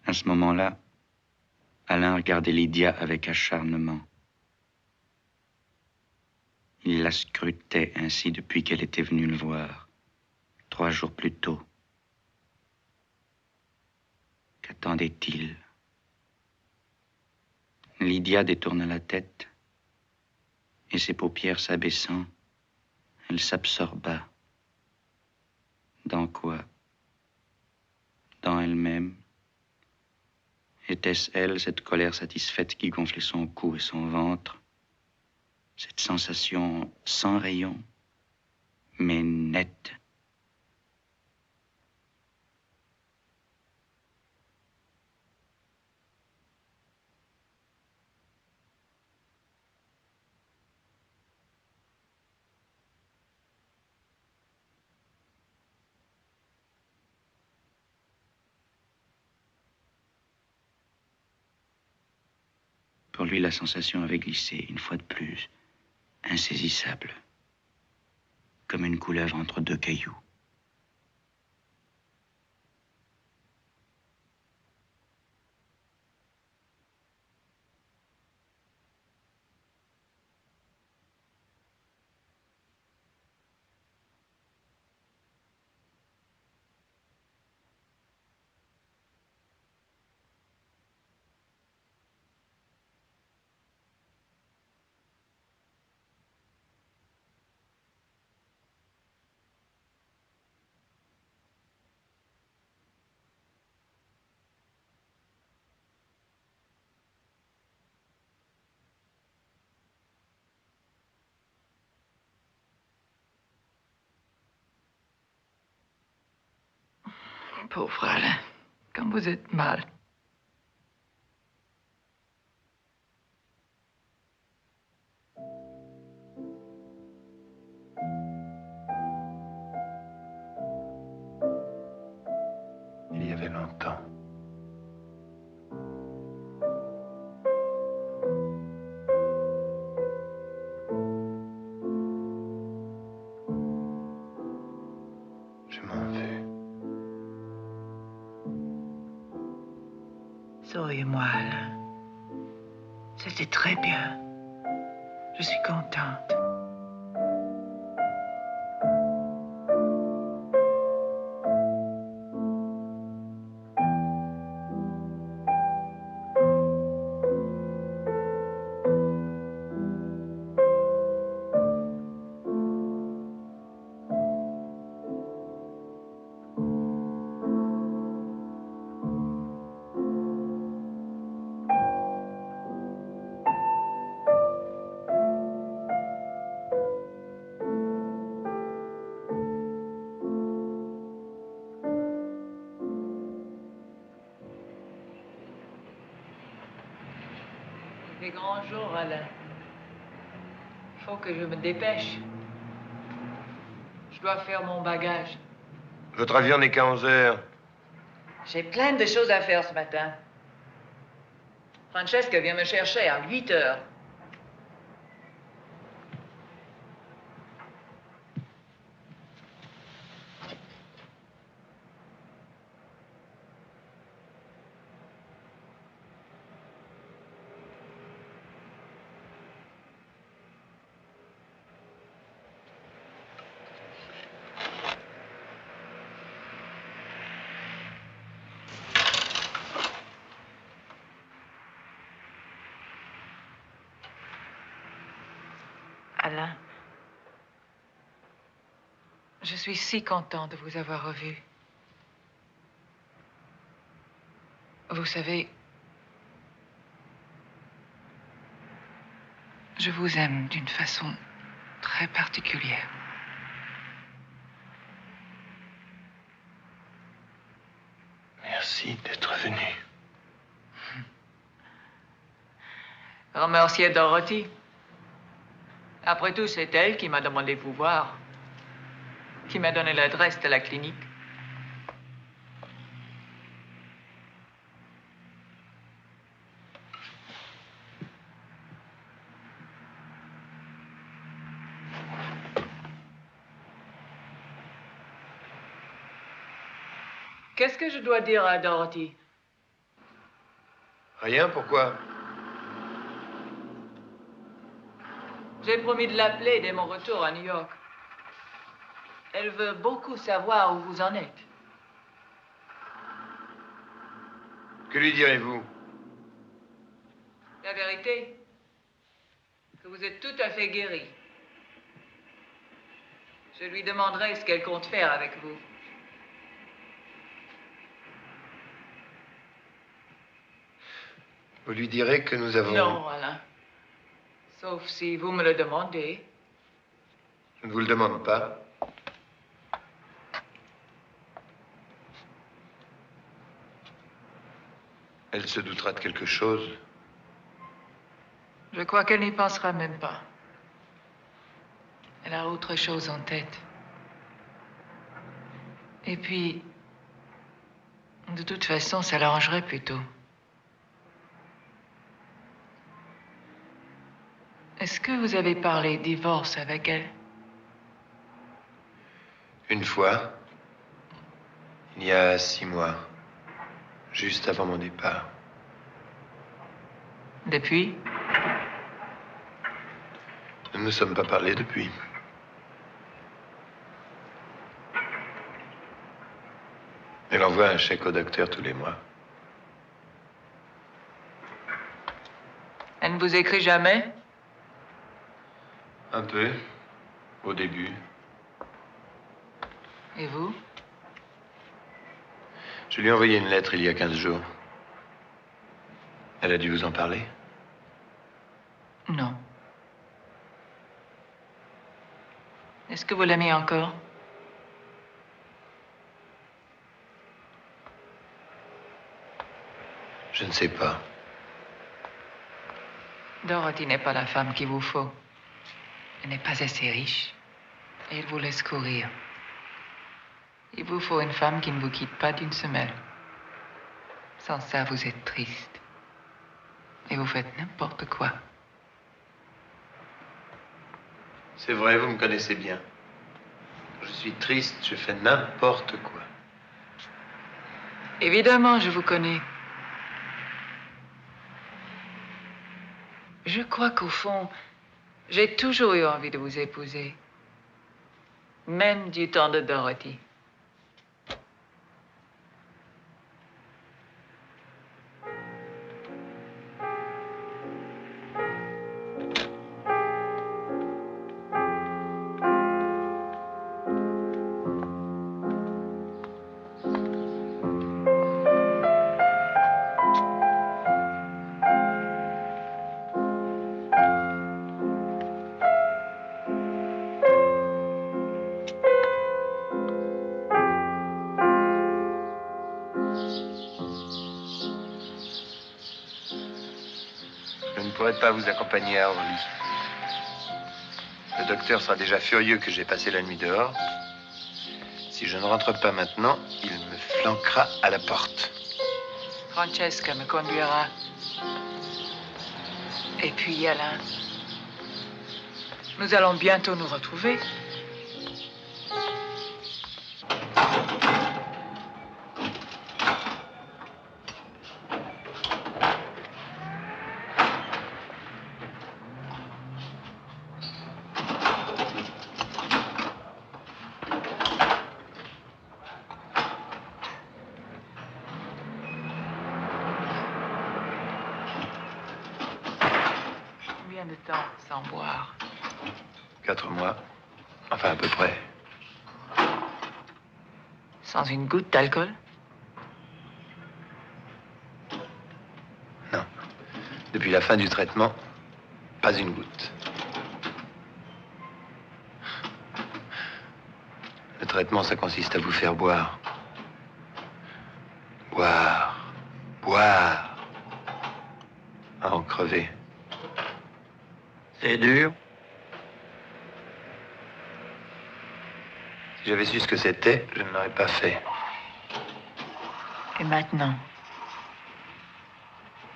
À ce moment-là, Alain regardait Lydia avec acharnement. Il la scrutait ainsi depuis qu'elle était venue le voir, 3 jours plus tôt. Qu'attendait-il? Lydia détourna la tête, et ses paupières s'abaissant, elle s'absorba. Dans quoi? Dans elle-même? Était-ce elle, cette colère satisfaite qui gonflait son cou et son ventre? Cette sensation sans rayon, mais nette? Pour lui, la sensation avait glissé, une fois de plus, insaisissable, comme une couleuvre entre 2 cailloux. Pauvre Alain, comme vous êtes mal. Il y avait longtemps. Je m'en vais. Zoé et moi, Alain. C'était très bien. Je suis contente. Les grands jours, Alain. Faut que je me dépêche. Je dois faire mon bagage. Votre avion n'est qu'à 11 heures. J'ai plein de choses à faire ce matin. Francesca vient me chercher à 8 heures. Alain, je suis si content de vous avoir revu. Vous savez, je vous aime d'une façon très particulière. Merci d'être venu. Remerciez Dorothy. Après tout, c'est elle qui m'a demandé de vous voir, qui m'a donné l'adresse de la clinique. Qu'est-ce que je dois dire à Dorothy? Rien, pourquoi? J'ai promis de l'appeler dès mon retour à New York. Elle veut beaucoup savoir où vous en êtes. Que lui direz-vous? La vérité, que vous êtes tout à fait guéri. Je lui demanderai ce qu'elle compte faire avec vous. Vous lui direz que nous avons... Non, Alain. Sauf si vous me le demandez. Je ne vous le demande pas. Elle se doutera de quelque chose. Je crois qu'elle n'y pensera même pas. Elle a autre chose en tête. Et puis, de toute façon, ça l'arrangerait plutôt. Est-ce que vous avez parlé divorce avec elle? Une fois, il y a 6 mois, juste avant mon départ. Depuis? Nous ne nous sommes pas parlé depuis. Elle envoie un chèque au docteur tous les mois. Elle ne vous écrit jamais? Un peu, au début. Et vous? Je lui ai envoyé une lettre il y a 15 jours. Elle a dû vous en parler? Non. Est-ce que vous l'aimez encore? Je ne sais pas. Dorothy n'est pas la femme qu'il vous faut. Elle n'est pas assez riche. Et elle vous laisse courir. Il vous faut une femme qui ne vous quitte pas d'une semelle. Sans ça, vous êtes triste. Et vous faites n'importe quoi. C'est vrai, vous me connaissez bien. Quand je suis triste, je fais n'importe quoi. Évidemment, je vous connais. Je crois qu'au fond, j'ai toujours eu envie de vous épouser. Même du temps de Dorothy. Je ne pourrai pas vous accompagner à Orly. Le docteur sera déjà furieux que j'ai passé la nuit dehors. Si je ne rentre pas maintenant, il me flanquera à la porte. Francesca me conduira. Et puis, Alain, nous allons bientôt nous retrouver. Combien de temps sans boire? 4 mois. Enfin, à peu près. Sans une goutte d'alcool? Non. Depuis la fin du traitement, pas une goutte. Le traitement, ça consiste à vous faire boire. Boire. Boire. À en crever. C'est dur. Si j'avais su ce que c'était, je ne l'aurais pas fait. Et maintenant?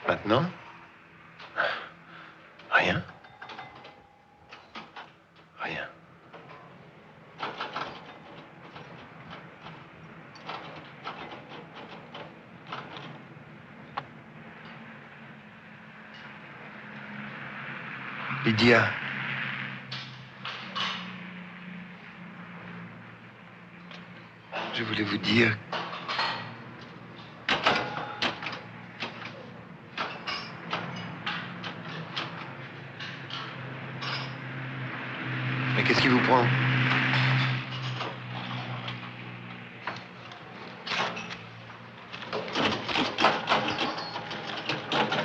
Maintenant? Rien. Rien. Lydia. Je voulais vous dire... Mais qu'est-ce qui vous prend?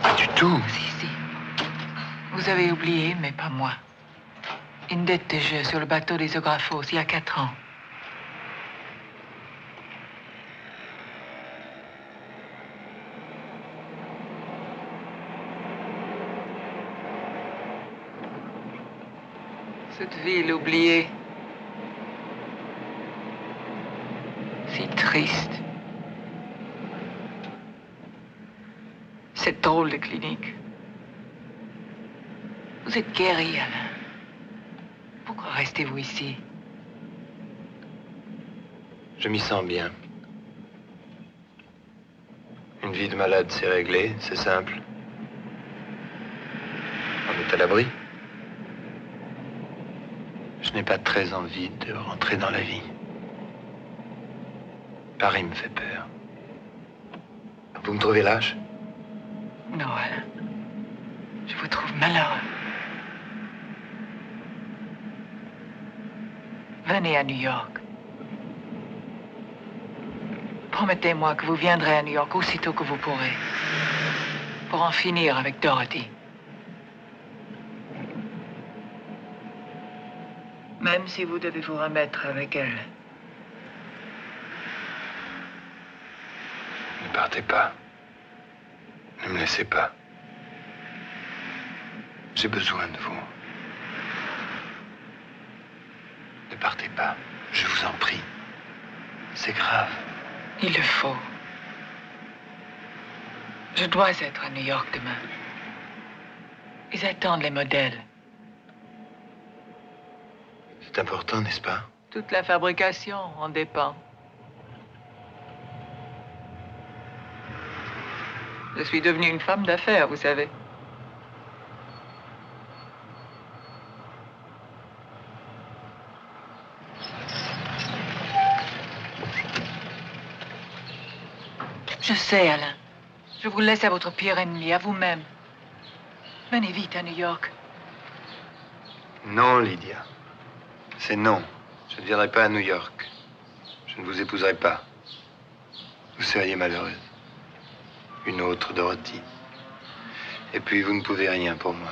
Pas du tout. Si. Vous avez oublié, mais pas moi. Une dette de jeu sur le bateau des Zographos, il y a 4 ans. Cette ville oubliée. Si triste. Cette drôle de clinique. Vous êtes guéri, Alain. Pourquoi restez-vous ici? Je m'y sens bien. Une vie de malade, c'est réglé, c'est simple. On est à l'abri. Je n'ai pas très envie de rentrer dans la vie. Paris me fait peur. Vous me trouvez lâche? Non, Alain. Je vous trouve malheureux. Venez à New York. Promettez-moi que vous viendrez à New York aussitôt que vous pourrez. Pour en finir avec Dorothy. Même si vous devez vous remettre avec elle. Ne partez pas. Ne me laissez pas. J'ai besoin de vous. Ne partez pas. Je vous en prie. C'est grave. Il le faut. Je dois être à New York demain. Ils attendent les modèles. C'est important, n'est-ce pas? Toute la fabrication en dépend. Je suis devenue une femme d'affaires, vous savez. Je sais, Alain. Je vous laisse à votre pire ennemi, à vous-même. Venez vite à New York. Non, Lydia. C'est non. Je ne viendrai pas à New York. Je ne vous épouserai pas. Vous seriez malheureuse. Une autre Dorothy. Et puis, vous ne pouvez rien pour moi.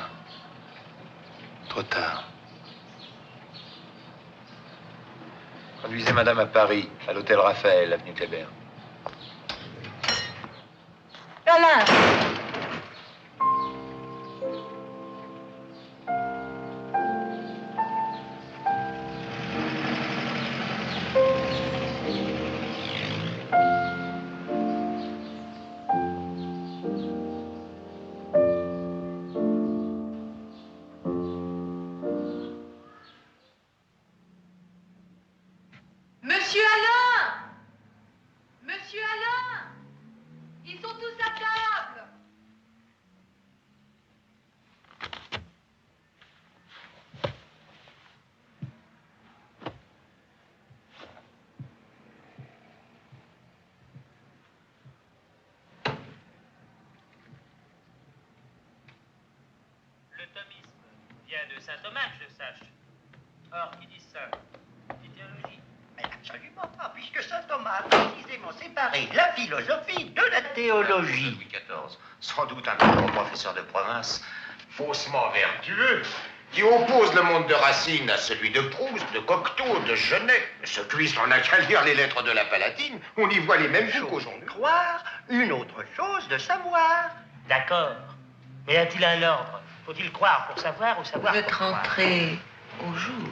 Trop tard. Conduisez madame à Paris, à l'hôtel Raphaël, avenue Kléber. Alain! Monsieur Alain! Monsieur Alain! Ils sont tous à table! Le thomisme vient de saint Thomas, que je sache. Or, qui dit ça dit théologie. Mais absolument pas, puisque saint Thomas a précisément séparé la philosophie de la théologie. Louis XIV, sans doute un grand professeur de province, faussement vertueux, qui oppose le monde de Racine à celui de Proust, de Cocteau, de Genet. Ce Christ, on n'a qu'à lire les lettres de la Palatine, on y voit les mêmes choses qu'aujourd'hui. Croire, une autre chose de savoir. D'accord. Mais a-t-il un ordre? Faut-il croire pour savoir ou savoir Vous êtes pour croire? rentré au jour.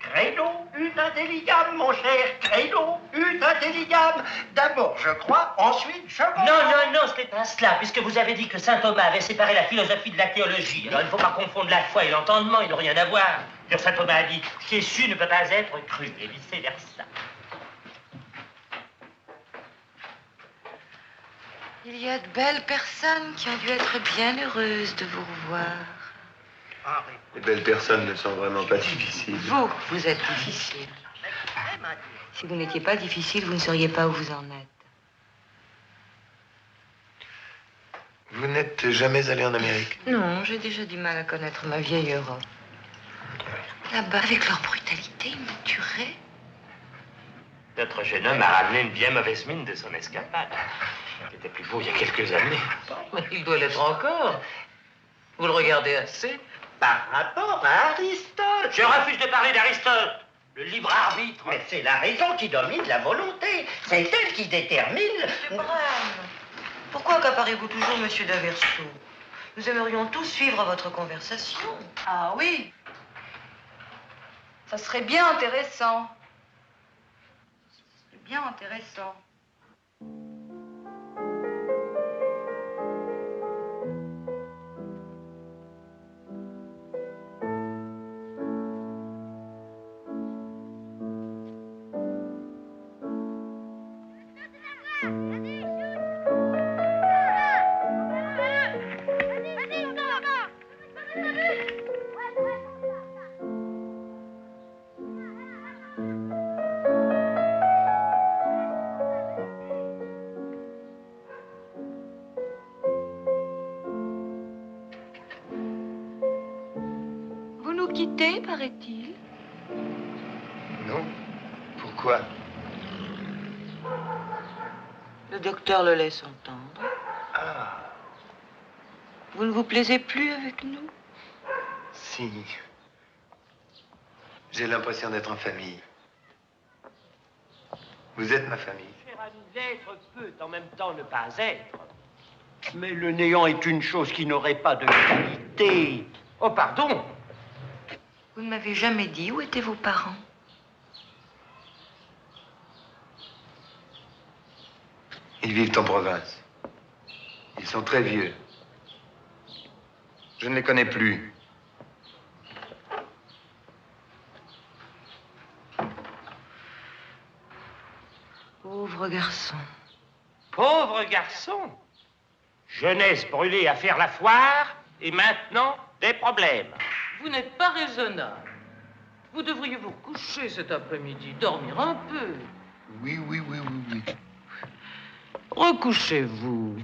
Créneau, ut intelligam, mon cher, créneau, ut intelligam. D'abord je crois, ensuite je comprends. Non, ce n'est pas cela, puisque vous avez dit que saint Thomas avait séparé la philosophie de la théologie. Alors il ne faut pas confondre la foi et l'entendement, ils n'ont rien à voir. D'ailleurs, saint Thomas a dit, ce qui est su ne peut pas être cru, et vice-versa. Il y a de belles personnes qui ont dû être bien heureuses de vous revoir. Les belles personnes ne sont vraiment pas difficiles. Vous êtes difficile. Si vous n'étiez pas difficile, vous ne sauriez pas où vous en êtes. Vous n'êtes jamais allé en Amérique? Non, j'ai déjà du mal à connaître ma vieille Europe. Là-bas, avec leur brutalité, ils me tueraient. Notre jeune homme a ramené une bien mauvaise mine de son escapade. Il était plus beau il y a quelques années. Il doit l'être encore. Vous le regardez assez. Par rapport à Aristote. Je refuse de parler d'Aristote. Le libre arbitre. Mais c'est la raison qui domine la volonté. C'est elle qui détermine. Monsieur Braham, pourquoi accaparez-vous toujours Monsieur Daverso? Nous aimerions tous suivre votre conversation. Ah oui. Ça serait bien intéressant. C'est bien intéressant. Vous nous quittez, paraît-il? Non. Pourquoi? Le docteur le laisse entendre. Ah, Vous ne vous plaisez plus avec nous? si. J'ai l'impression d'être en famille. Vous êtes ma famille. Cher ami, l'être peut en même temps ne pas être. Mais le néant est une chose qui n'aurait pas de qualité. Oh, pardon. Vous ne m'avez jamais dit où étaient vos parents. Ils vivent en province. Ils sont très vieux. Je ne les connais plus. Pauvre garçon. Pauvre garçon. Jeunesse brûlée à faire la foire et maintenant des problèmes. Vous n'êtes pas raisonnable. Vous devriez vous coucher cet après-midi, dormir un peu. Oui. Recouchez-vous.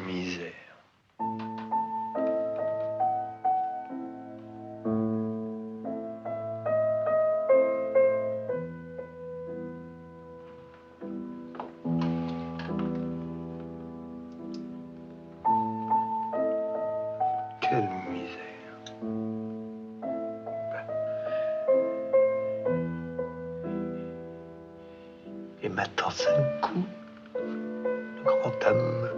Misère. Quelle misère. Et maintenant, ça me coûte, le grand homme.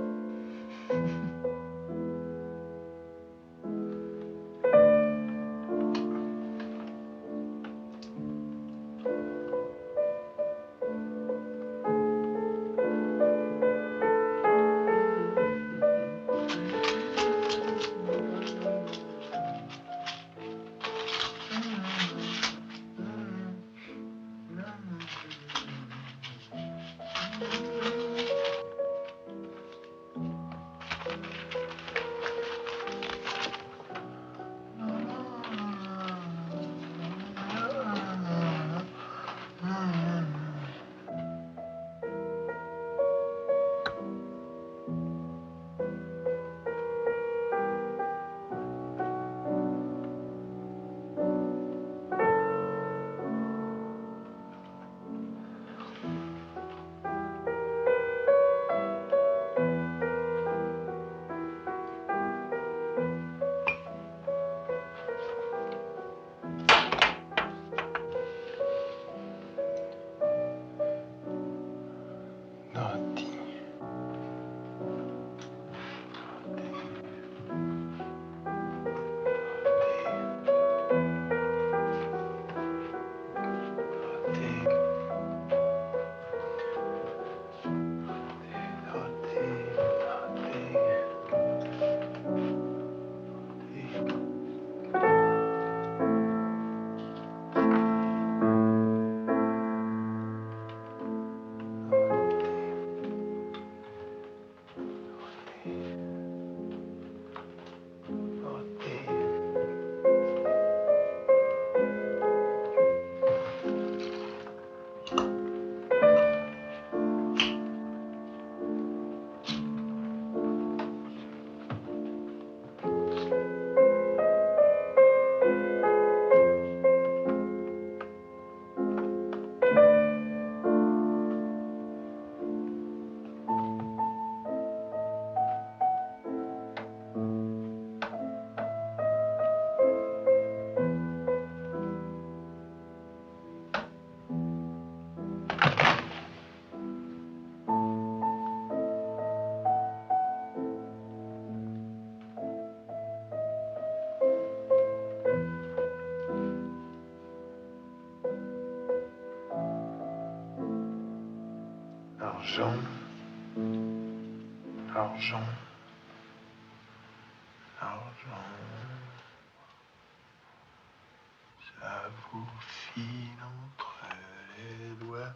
L'argent. L'argent. L'argent. Ça vous file entre les doigts.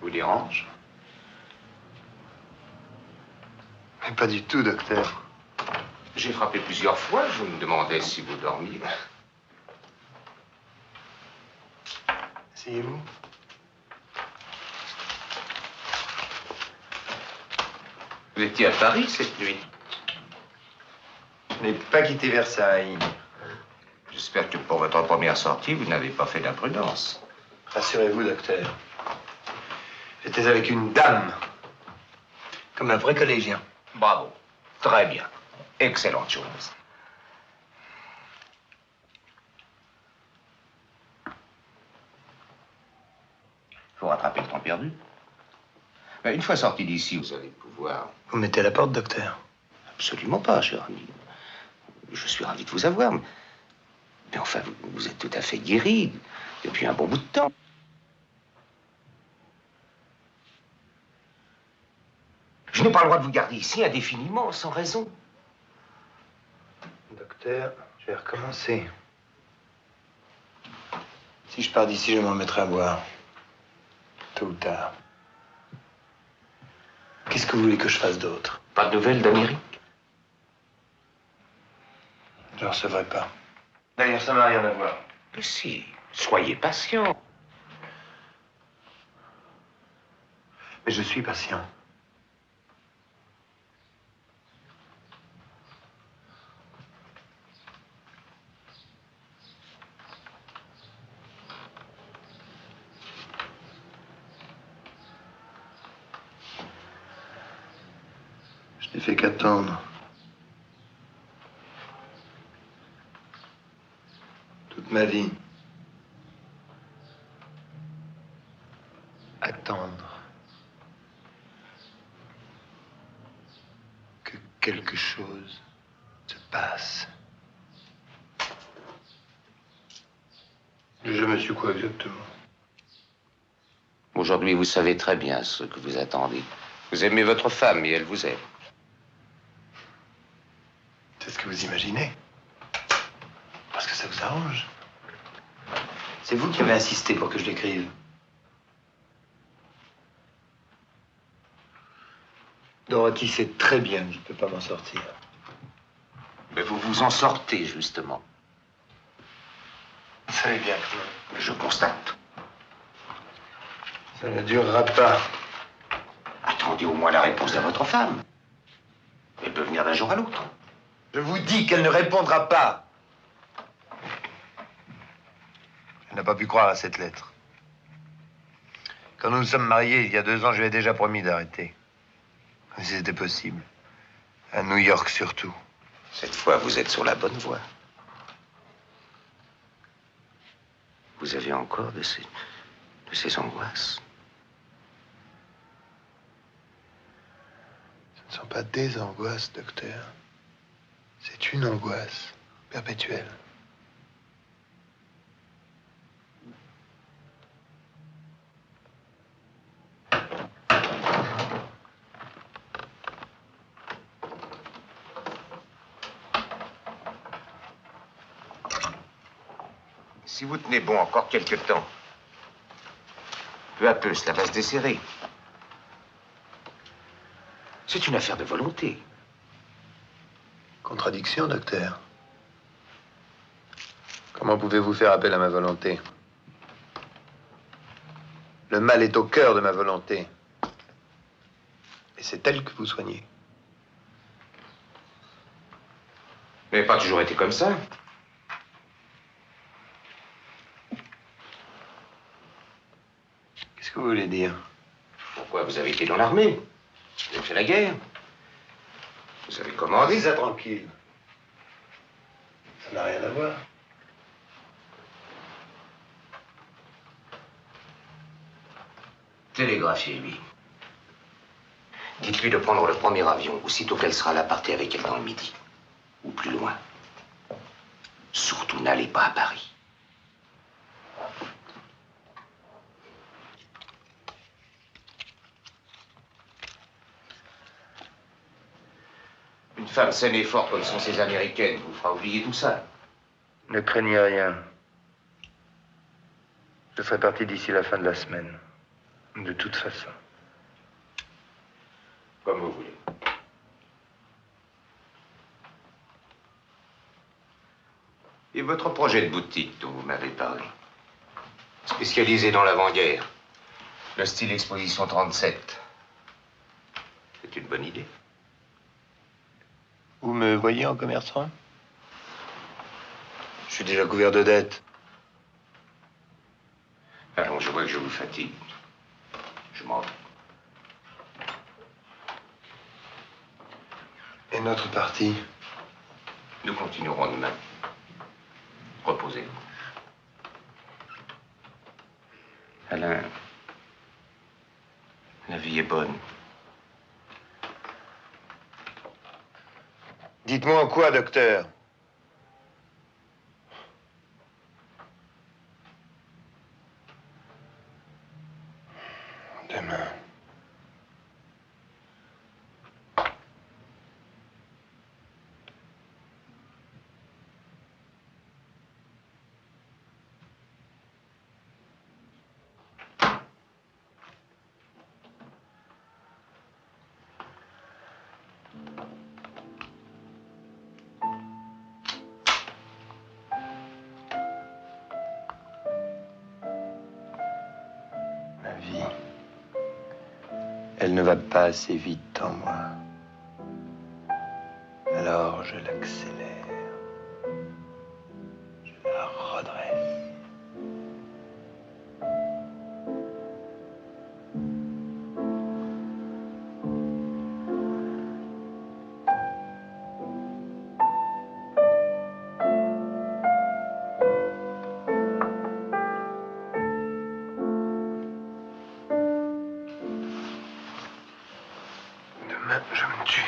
Vous dérange? Mais pas du tout, docteur. J'ai frappé plusieurs fois, je me demandais si vous dormiez. Asseyez-vous. Vous étiez à Paris cette nuit? Je n'ai pas quitté Versailles. J'espère que pour votre première sortie, vous n'avez pas fait d'imprudence. Rassurez-vous, docteur. J'étais avec une dame. Comme un vrai collégien. Bravo. Très bien. Excellente chose. Il faut rattraper le temps perdu. Mais une fois sorti d'ici, vous allez pouvoir... Vous mettez à la porte, docteur. Absolument pas, cher ami. Je suis ravi de vous avoir. Mais enfin, vous êtes tout à fait guéri depuis un bon bout de temps. Je n'ai pas le droit de vous garder ici indéfiniment, sans raison. Docteur, je vais recommencer. Si je pars d'ici, je m'en mettrai à boire. Tôt ou tard. Qu'est-ce que vous voulez que je fasse d'autre? Pas de nouvelles d'Amérique? Je ne recevrai pas. D'ailleurs, ça n'a rien à voir. Mais si, soyez patient. Mais je suis patient. Je n'ai fait qu'attendre. Toute ma vie. Attendre. Que quelque chose se passe. Je me suis quoi exactement? Aujourd'hui, vous savez très bien ce que vous attendez. Vous aimez votre femme et elle vous aime. C'est ce que vous imaginez? Parce que ça vous arrange. C'est vous qui avez insisté pour que je l'écrive. Dorothy sait très bien que je ne peux pas m'en sortir. Mais vous vous en sortez, justement. Vous savez bien que Je constate. ça ne durera pas. Attendez au moins la réponse de votre femme. Elle peut venir d'un jour à l'autre. Je vous dis qu'elle ne répondra pas. Elle n'a pas pu croire à cette lettre. Quand nous nous sommes mariés, il y a 2 ans, je lui ai déjà promis d'arrêter. Mais c'était possible. À New York surtout. Cette fois, vous êtes sur la bonne voie. Vous avez encore de ces angoisses. Ce ne sont pas des angoisses, docteur. C'est une angoisse perpétuelle. Si vous tenez bon encore quelque temps, peu à peu, cela va se desserrer. C'est une affaire de volonté. Contradiction, docteur. Comment pouvez-vous faire appel à ma volonté? Le mal est au cœur de ma volonté. Et c'est elle que vous soignez. Vous n'avez pas toujours été comme ça. Qu'est-ce que vous voulez dire? Pourquoi vous avez été dans l'armée? Vous avez fait la guerre. Vous avez commandé. Laissez ça tranquille. Ça n'a rien à voir. Télégraphiez-lui. Dites-lui de prendre le premier avion. Aussitôt qu'elle sera là, partez avec elle dans le midi. Ou plus loin. Surtout n'allez pas à Paris. Une femme saine et forte comme sont ces Américaines vous fera oublier tout ça. Ne craignez rien. Je serai parti d'ici la fin de la semaine. De toute façon. Comme vous voulez. Et votre projet de boutique dont vous m'avez parlé? Spécialisé dans l'avant-guerre. Le style Exposition 37. C'est une bonne idée. Vous me voyez en commerçant? Je suis déjà couvert de dettes. Allons, je vois que je vous fatigue. Je m'en vais. Et notre partie? Nous continuerons demain. Reposez-vous. Alain, la vie est bonne. Dites-moi en quoi, docteur? Demain. Ma vie, elle ne va pas assez vite en moi. Alors je l'accélère. Je la redresse. Demain, je me tue.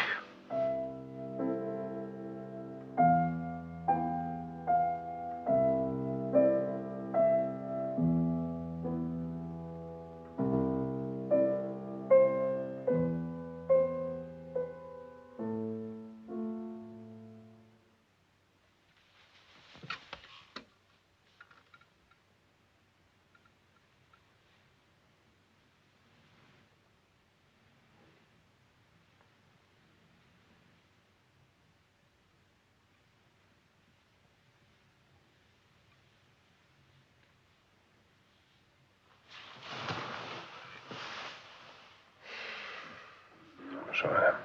Bonjour, madame.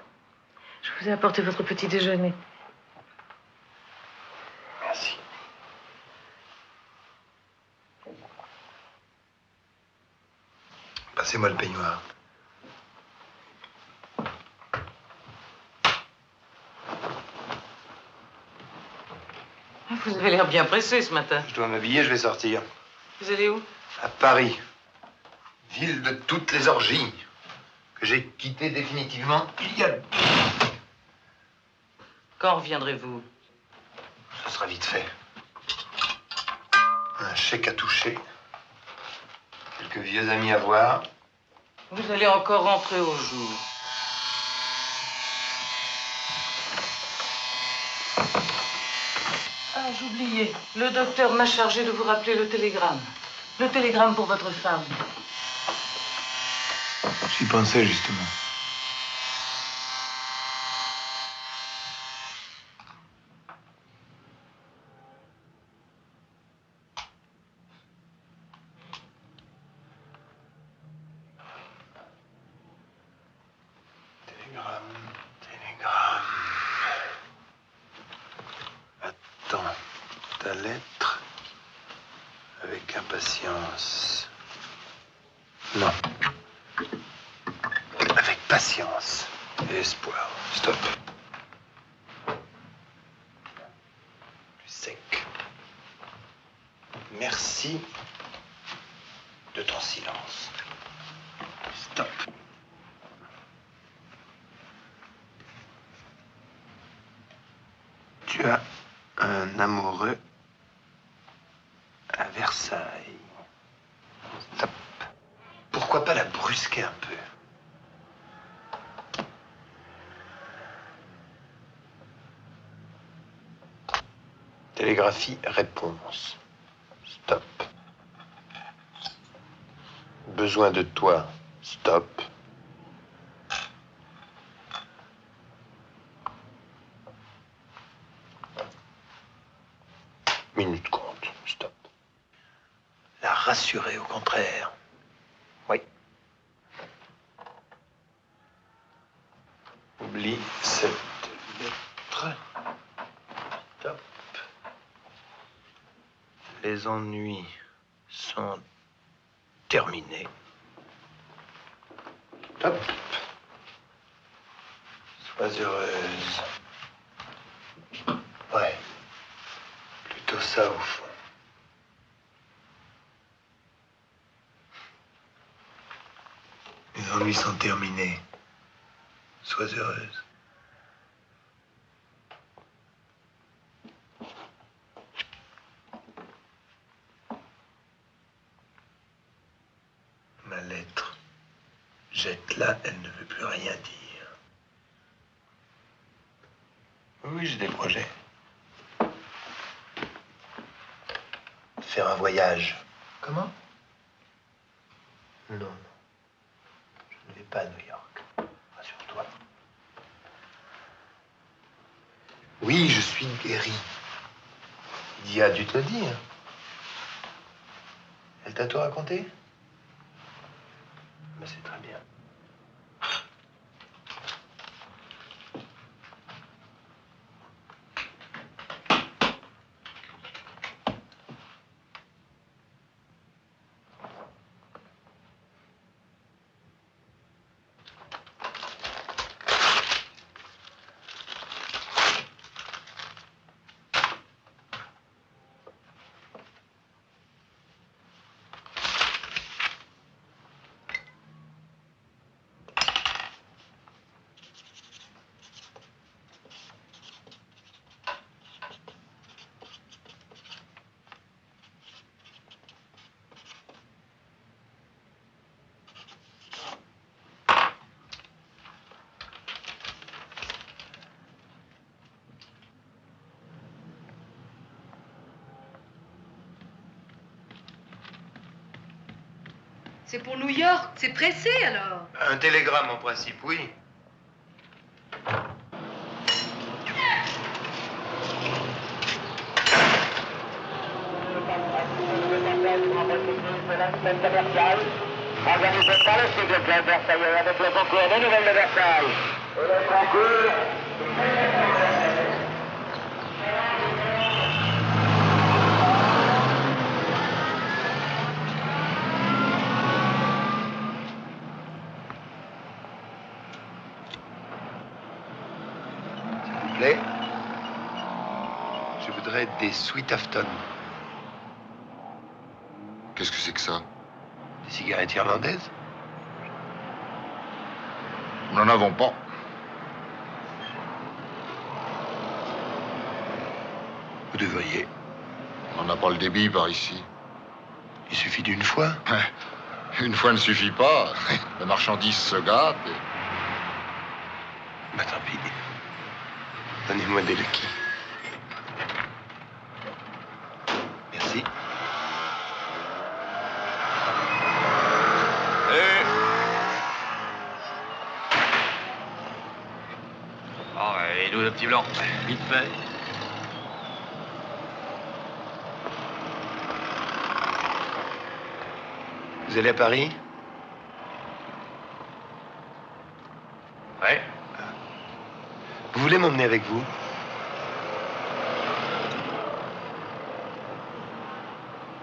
Je vous ai apporté votre petit déjeuner. Merci. Passez-moi le peignoir. Vous avez l'air bien pressé ce matin. Je dois m'habiller, je vais sortir. Vous allez où? À Paris. Ville de toutes les orgies. Que j'ai quittée définitivement il y a... Quand reviendrez-vous? Ce sera vite fait. Un chèque à toucher. Quelques vieux amis à voir. Vous allez encore rentrer au jour. Ah, j'oubliais. Le docteur m'a chargé de vous rappeler le télégramme. Le télégramme pour votre femme. J'y pensais, justement. Télégramme. Attends ta lettre avec impatience. Non. Avec patience et espoir. Stop. Plus sec. Merci de ton silence. Stop. Tu as un amoureux à Versailles. Stop. Pourquoi pas la brusquer un peu? Télégraphie, réponse. Stop. Besoin de toi. Stop. Minute compte. Stop. La rassurer, au contraire. Oui. Oublie cette lettre. Stop. Les ennuis sont terminés. Stop. Sois heureuse. Ouais. Plutôt ça, au fond. Les ennuis sont terminés. Sois heureuse. Jette-la, elle ne veut plus rien dire. Oui, j'ai des projets. Faire un voyage. Comment? Non, non. Je ne vais pas à New York. Rassure-toi. Oui, je suis guéri. Lydia a dû te le dire. Elle t'a tout raconté? Ben, c'est très bien. C'est pour New York, c'est pressé alors. Un télégramme en principe, oui. Organisé par le secrétaire Versailles avec le concours des nouvelles de Versailles. Le concours. Je voudrais des Sweet Afton. Qu'est-ce que c'est que ça? Des cigarettes irlandaises? Nous n'en avons pas. Vous devriez. On n'a pas le débit par ici. Il suffit d'une fois. Une fois ne suffit pas. La marchandise se gâte. Bah tant pis. Donnez-moi des Lucky. Merci. Et nous, le petit blanc, vite fait. Vous allez à Paris? Ouais. Vous voulez m'emmener avec vous?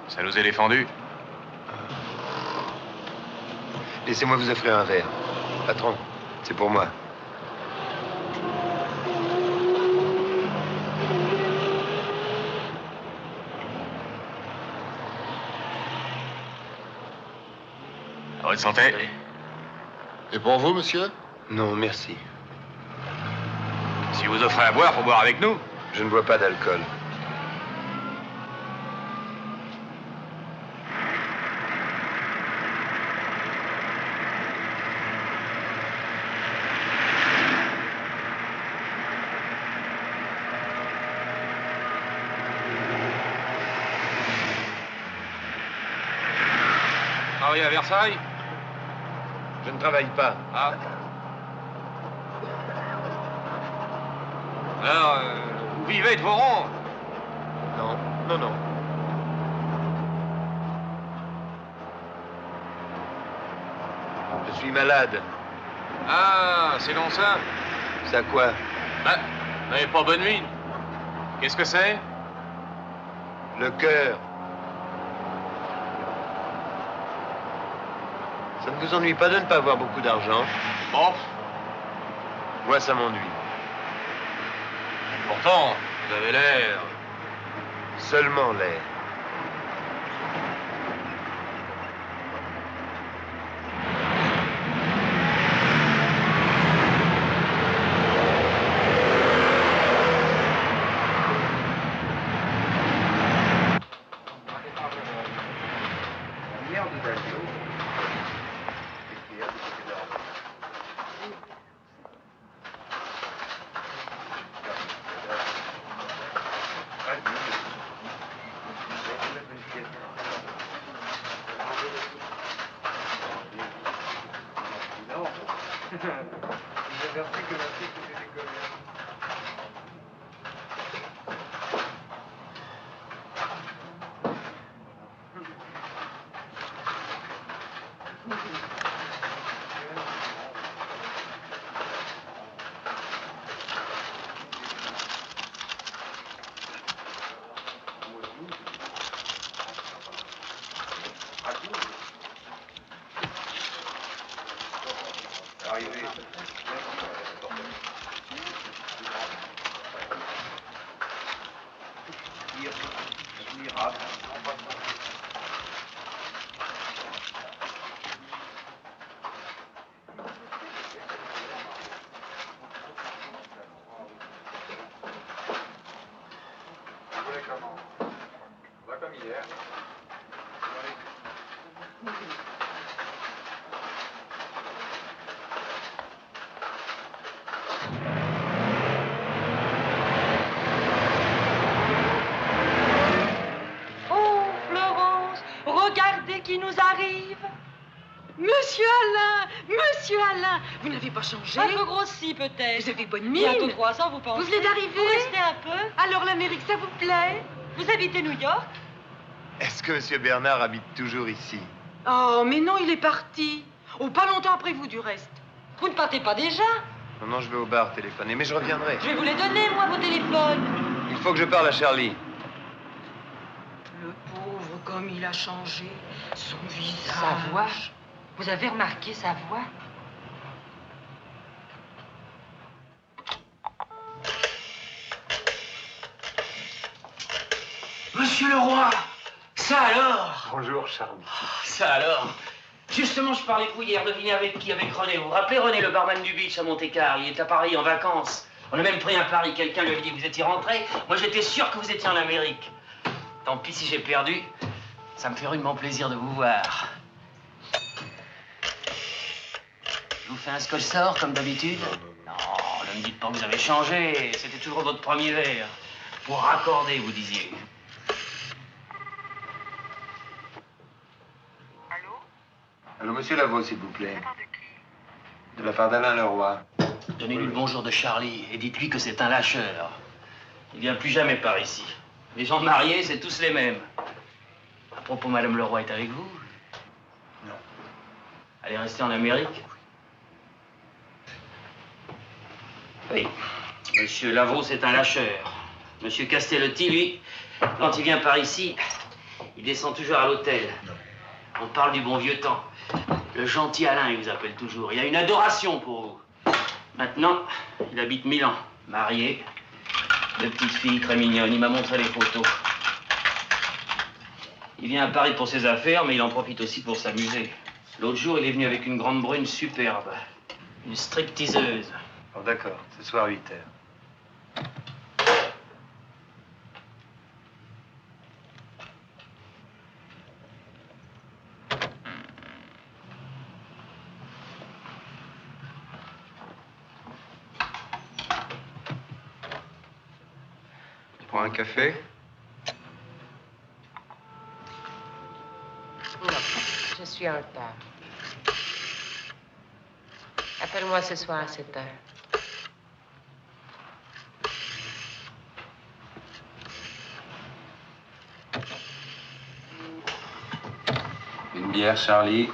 Ça nous est défendu. Laissez-moi vous offrir un verre. Patron, c'est pour moi. À votre santé. Et pour vous, monsieur? Non, merci. Si vous offrez à boire, faut boire avec nous. Je ne bois pas d'alcool. Travaillez à Versailles? Je ne travaille pas. Ah. Alors, vous vivez de vos ronds? Non, non, non. Je suis malade. Ah, c'est donc ça? Ça quoi? Bah, vous n'avez pas bonne mine. Qu'est-ce que c'est? Le cœur. Ça ne vous ennuie pas de ne pas avoir beaucoup d'argent? Bon. Moi, ça m'ennuie. Pourtant, vous avez l'air... Seulement l'air. Qui nous arrive? Monsieur Alain, vous n'avez pas changé. Un peu grossi peut-être. Vous avez bonne mine. Bientôt 300, vous pensez? Vous venez d'arriver. Vous restez un peu. Alors l'Amérique, ça vous plaît? Vous habitez New York? Est-ce que Monsieur Bernard habite toujours ici? Oh, mais non, il est parti. Oh, pas longtemps après vous, du reste. Vous ne partez pas déjà? Non, non, je vais au bar téléphoner, mais je reviendrai. Je vais vous les donner, moi, vos téléphones. Il faut que je parle à Charlie. Le pauvre, comme il a changé. Son visage. Sa voix. Vous avez remarqué sa voix? Monsieur le roi, ça alors? Bonjour, Charlie. Ça alors? Justement, je parlais vous hier, devinez avec qui? Avec René. Vous vous rappelez René, le barman du beach à Monte-Carlo? Il est à Paris en vacances. On a même pris un pari. Quelqu'un lui avait dit que vous étiez rentré. Moi, j'étais sûr que vous étiez en Amérique. Tant pis si j'ai perdu. Ça me fait rudement plaisir de vous voir. Je vous fais un scotch sour, comme d'habitude? Non, ne me dites pas que vous avez changé. C'était toujours votre premier verre. Pour raccorder, vous disiez. Allô, Monsieur Lavaux, s'il vous plaît. De la part d'Alain Leroy. Donnez-lui le bonjour de Charlie et dites-lui que c'est un lâcheur. Il vient plus jamais par ici. Les gens mariés, c'est tous les mêmes. À propos, Madame Leroy est avec vous? Non. Elle est restée en Amérique? Oui. Monsieur Lavaux, c'est un lâcheur. Monsieur Castellotti, lui, quand il vient par ici, il descend toujours à l'hôtel. On parle du bon vieux temps. Le gentil Alain, il vous appelle toujours. Il a une adoration pour vous. Maintenant, il habite Milan, marié, 2 petites filles très mignonnes. Il m'a montré les photos. Il vient à Paris pour ses affaires, mais il en profite aussi pour s'amuser. L'autre jour, il est venu avec une grande brune superbe. Une stripteaseuse. Oh, d'accord. Ce soir, 8 heures. Pour un café? Non, je suis en retard. Appelle-moi ce soir à 7 heures. Une bière, Charlie?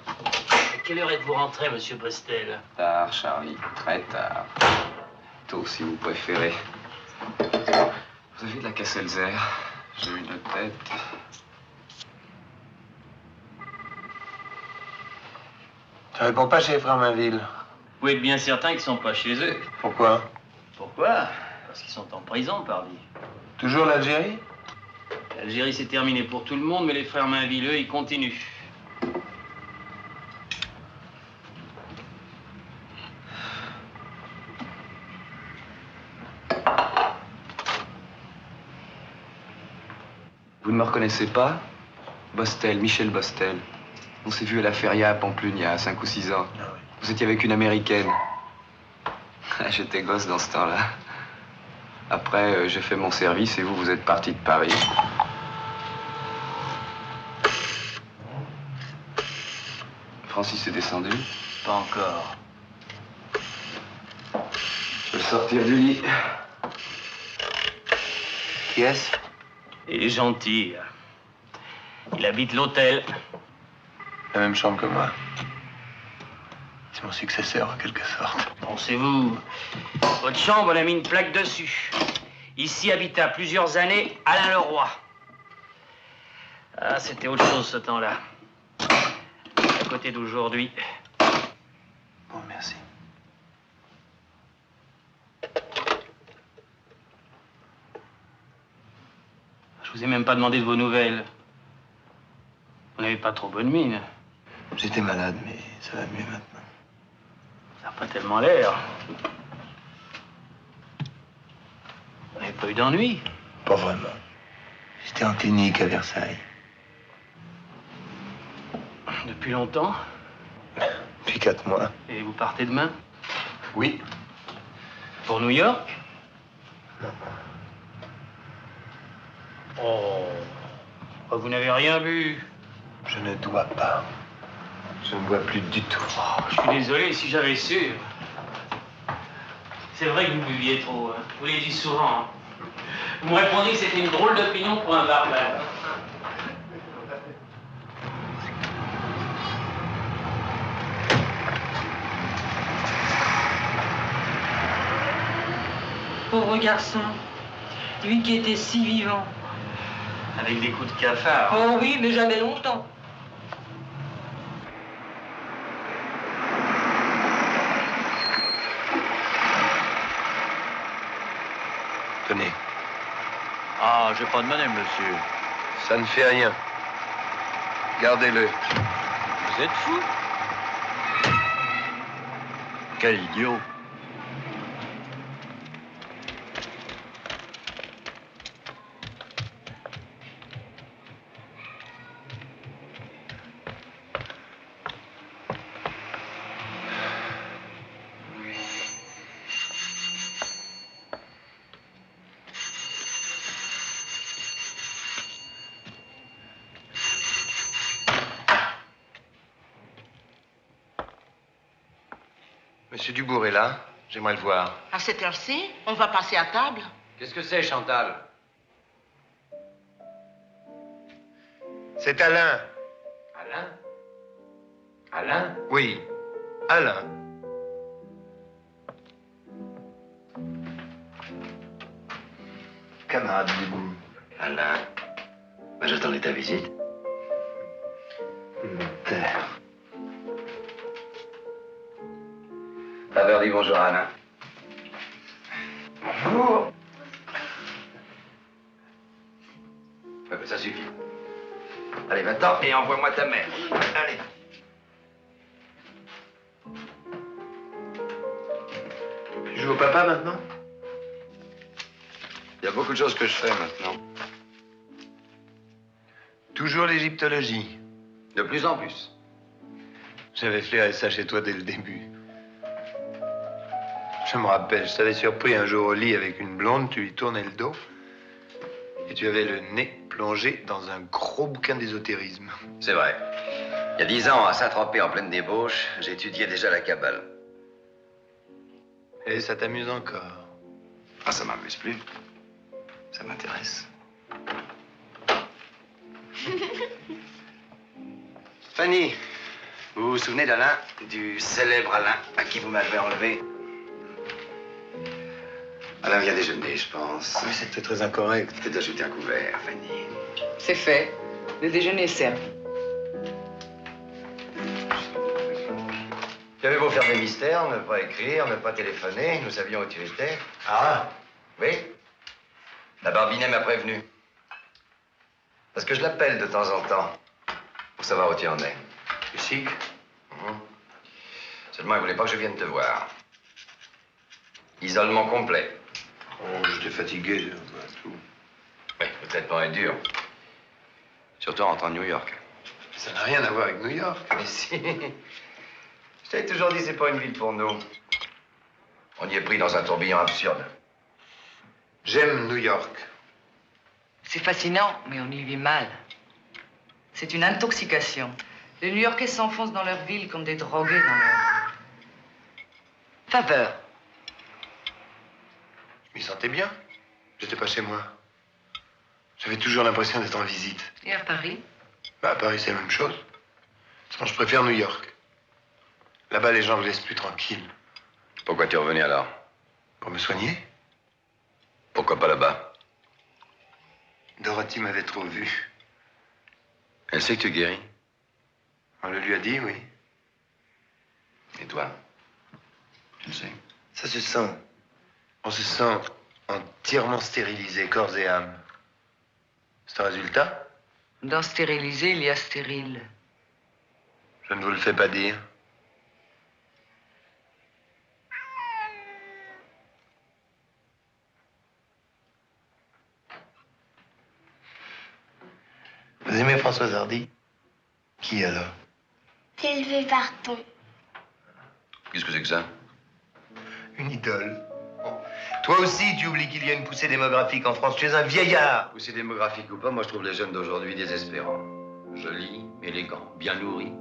À quelle heure êtes-vous rentré, Monsieur Postel? Tard, Charlie. Très tard. Tôt, si vous préférez. Vous avez de la Casselzer. J'ai une tête. Tu réponds pas chez Fromainville. Vous pouvez être bien certain qu'ils sont pas chez eux. Pourquoi? Pourquoi? Parce qu'ils sont en prison, pardi. Toujours l'Algérie? L'Algérie, c'est terminé pour tout le monde, mais les frères Mainville, eux, ils continuent. Vous ne me reconnaissez pas? Bostel, Michel Bostel. On s'est vu à la feria à Pampelune il y a 5 ou 6 ans. Ah oui. Vous étiez avec une Américaine. J'étais gosse dans ce temps-là. Après, j'ai fait mon service et vous êtes parti de Paris. Francis est descendu? Pas encore. Je vais sortir du lit. Qui est-ce? Il est gentil. Il habite l'hôtel. La même chambre que moi. C'est mon successeur, en quelque sorte. Pensez-vous, votre chambre, on a mis une plaque dessus. Ici habita plusieurs années Alain Leroy. Ah, c'était autre chose ce temps-là. À côté d'aujourd'hui. Bon, merci. Je vous ai même pas demandé de vos nouvelles. Vous n'avez pas trop bonne mine. J'étais malade, mais ça va mieux maintenant. Ça n'a pas tellement l'air. Vous n'avez pas eu d'ennui? Pas vraiment. J'étais en clinique à Versailles. Depuis longtemps? Depuis 4 mois. Et vous partez demain? Oui. Pour New York? Oh, vous n'avez rien bu? Je ne dois pas. Je ne bois plus du tout. Oh, je suis désolé, si j'avais su. C'est vrai que vous buviez trop. Hein. Vous l'avez dit souvent. Hein. Vous me répondiez que c'était une drôle d'opinion pour un barbare. Pauvre garçon. Lui qui était si vivant. Avec des coups de cafard. Oh oui, mais jamais longtemps. Tenez. Ah, j'ai pas de monnaie, monsieur. Ça ne fait rien. Gardez-le. Vous êtes fou? Quel idiot. Monsieur Dubourg est là. J'aimerais le voir. À cette heure-ci, on va passer à table. Qu'est-ce que c'est, Chantal? C'est Alain. Alain? Alain? Oui, Alain. Camarade Dubourg. Alain, ben, j'attendais ta visite. Notaire. Faveur, dis bonjour à Alain. Bonjour. Ouais, ben, ça suffit. Allez, va-t'en et envoie-moi ta mère. Allez. Tu joues au papa maintenant? Il y a beaucoup de choses que je fais maintenant. Toujours l'égyptologie. De plus en plus. J'avais flairé ça chez toi dès le début. Je me rappelle, je t'avais surpris un jour au lit avec une blonde, tu lui tournais le dos et tu avais le nez plongé dans un gros bouquin d'ésotérisme. C'est vrai. Il y a 10 ans, à Saint-Tropez, en pleine débauche, j'étudiais déjà la Kabbale. Et ça t'amuse encore? Ah, ça m'amuse plus. Ça m'intéresse. Fanny, vous vous souvenez d'Alain, du célèbre Alain à qui vous m'avez enlevé? Alain vient déjeuner, je pense. Oui, c'était très incorrect. Peut-être d'ajouter un couvert, Fanny. C'est fait. Le déjeuner est servi. Tu avais beau faire des mystères, ne pas écrire, ne pas téléphoner, nous savions où tu étais. Ah? Oui. La Barbinet m'a prévenu. Parce que je l'appelle de temps en temps, pour savoir où tu en es. Lucie? Seulement, elle voulait pas que je vienne te voir. Isolement complet. Oh, j'étais fatigué, c'est tout. Oui, le traitement est dur. Surtout en rentrant de New York. Ça n'a rien à voir avec New York. Mais si. Je t'avais toujours dit, c'est pas une ville pour nous. On y est pris dans un tourbillon absurde. J'aime New York. C'est fascinant, mais on y vit mal. C'est une intoxication. Les New-Yorkais s'enfoncent dans leur ville comme des drogués dans leur... Pas peur. Je m'y sentais bien. J'étais pas chez moi. J'avais toujours l'impression d'être en visite. Et à Paris? Bah, à Paris, c'est la même chose. Seulement, je préfère New York. Là-bas, les gens me laissent plus tranquille. Pourquoi tu es revenu alors? Pour me soigner? Pourquoi pas là-bas? Dorothy m'avait trop vu. Elle sait que tu guéris? On le lui a dit, oui. Et toi? Tu le sais? Ça se sent. On se sent entièrement stérilisé, corps et âme. C'est un résultat? Dans stérilisé, il y a stérile. Je ne vous le fais pas dire. Vous aimez Françoise Hardy? Qui alors? Sylvie Vartan. Qu'est-ce que c'est que ça? Une idole. Toi aussi, tu oublies qu'il y a une poussée démographique en France. Tu es un vieillard. Poussée démographique ou pas, moi je trouve les jeunes d'aujourd'hui désespérants. Jolis, élégants, bien nourris,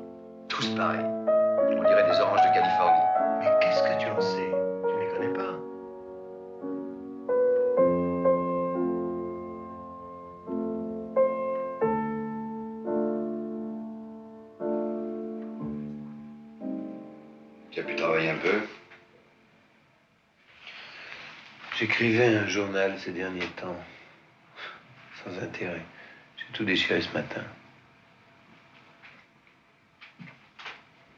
tous pareils. On dirait des oranges de Californie. Mais qu'est-ce que tu en sais? Tu ne les connais pas. Tu as pu travailler un peu? J'écrivais un journal ces derniers temps. Sans intérêt. J'ai tout déchiré ce matin.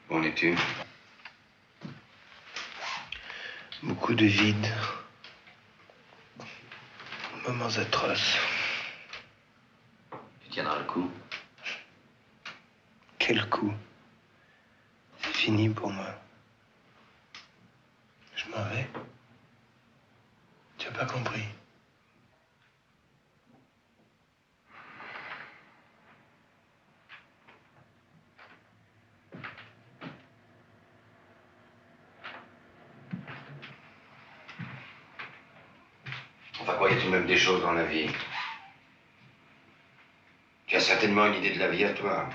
Où en es-tu? Beaucoup de vide. Moments atroces. Tu tiendras le coup? Quel coup? C'est fini pour moi. Je m'en vais. Tu n'as pas compris. Enfin, quoi, y a-t-il même des choses dans la vie? Tu as certainement une idée de la vie à toi.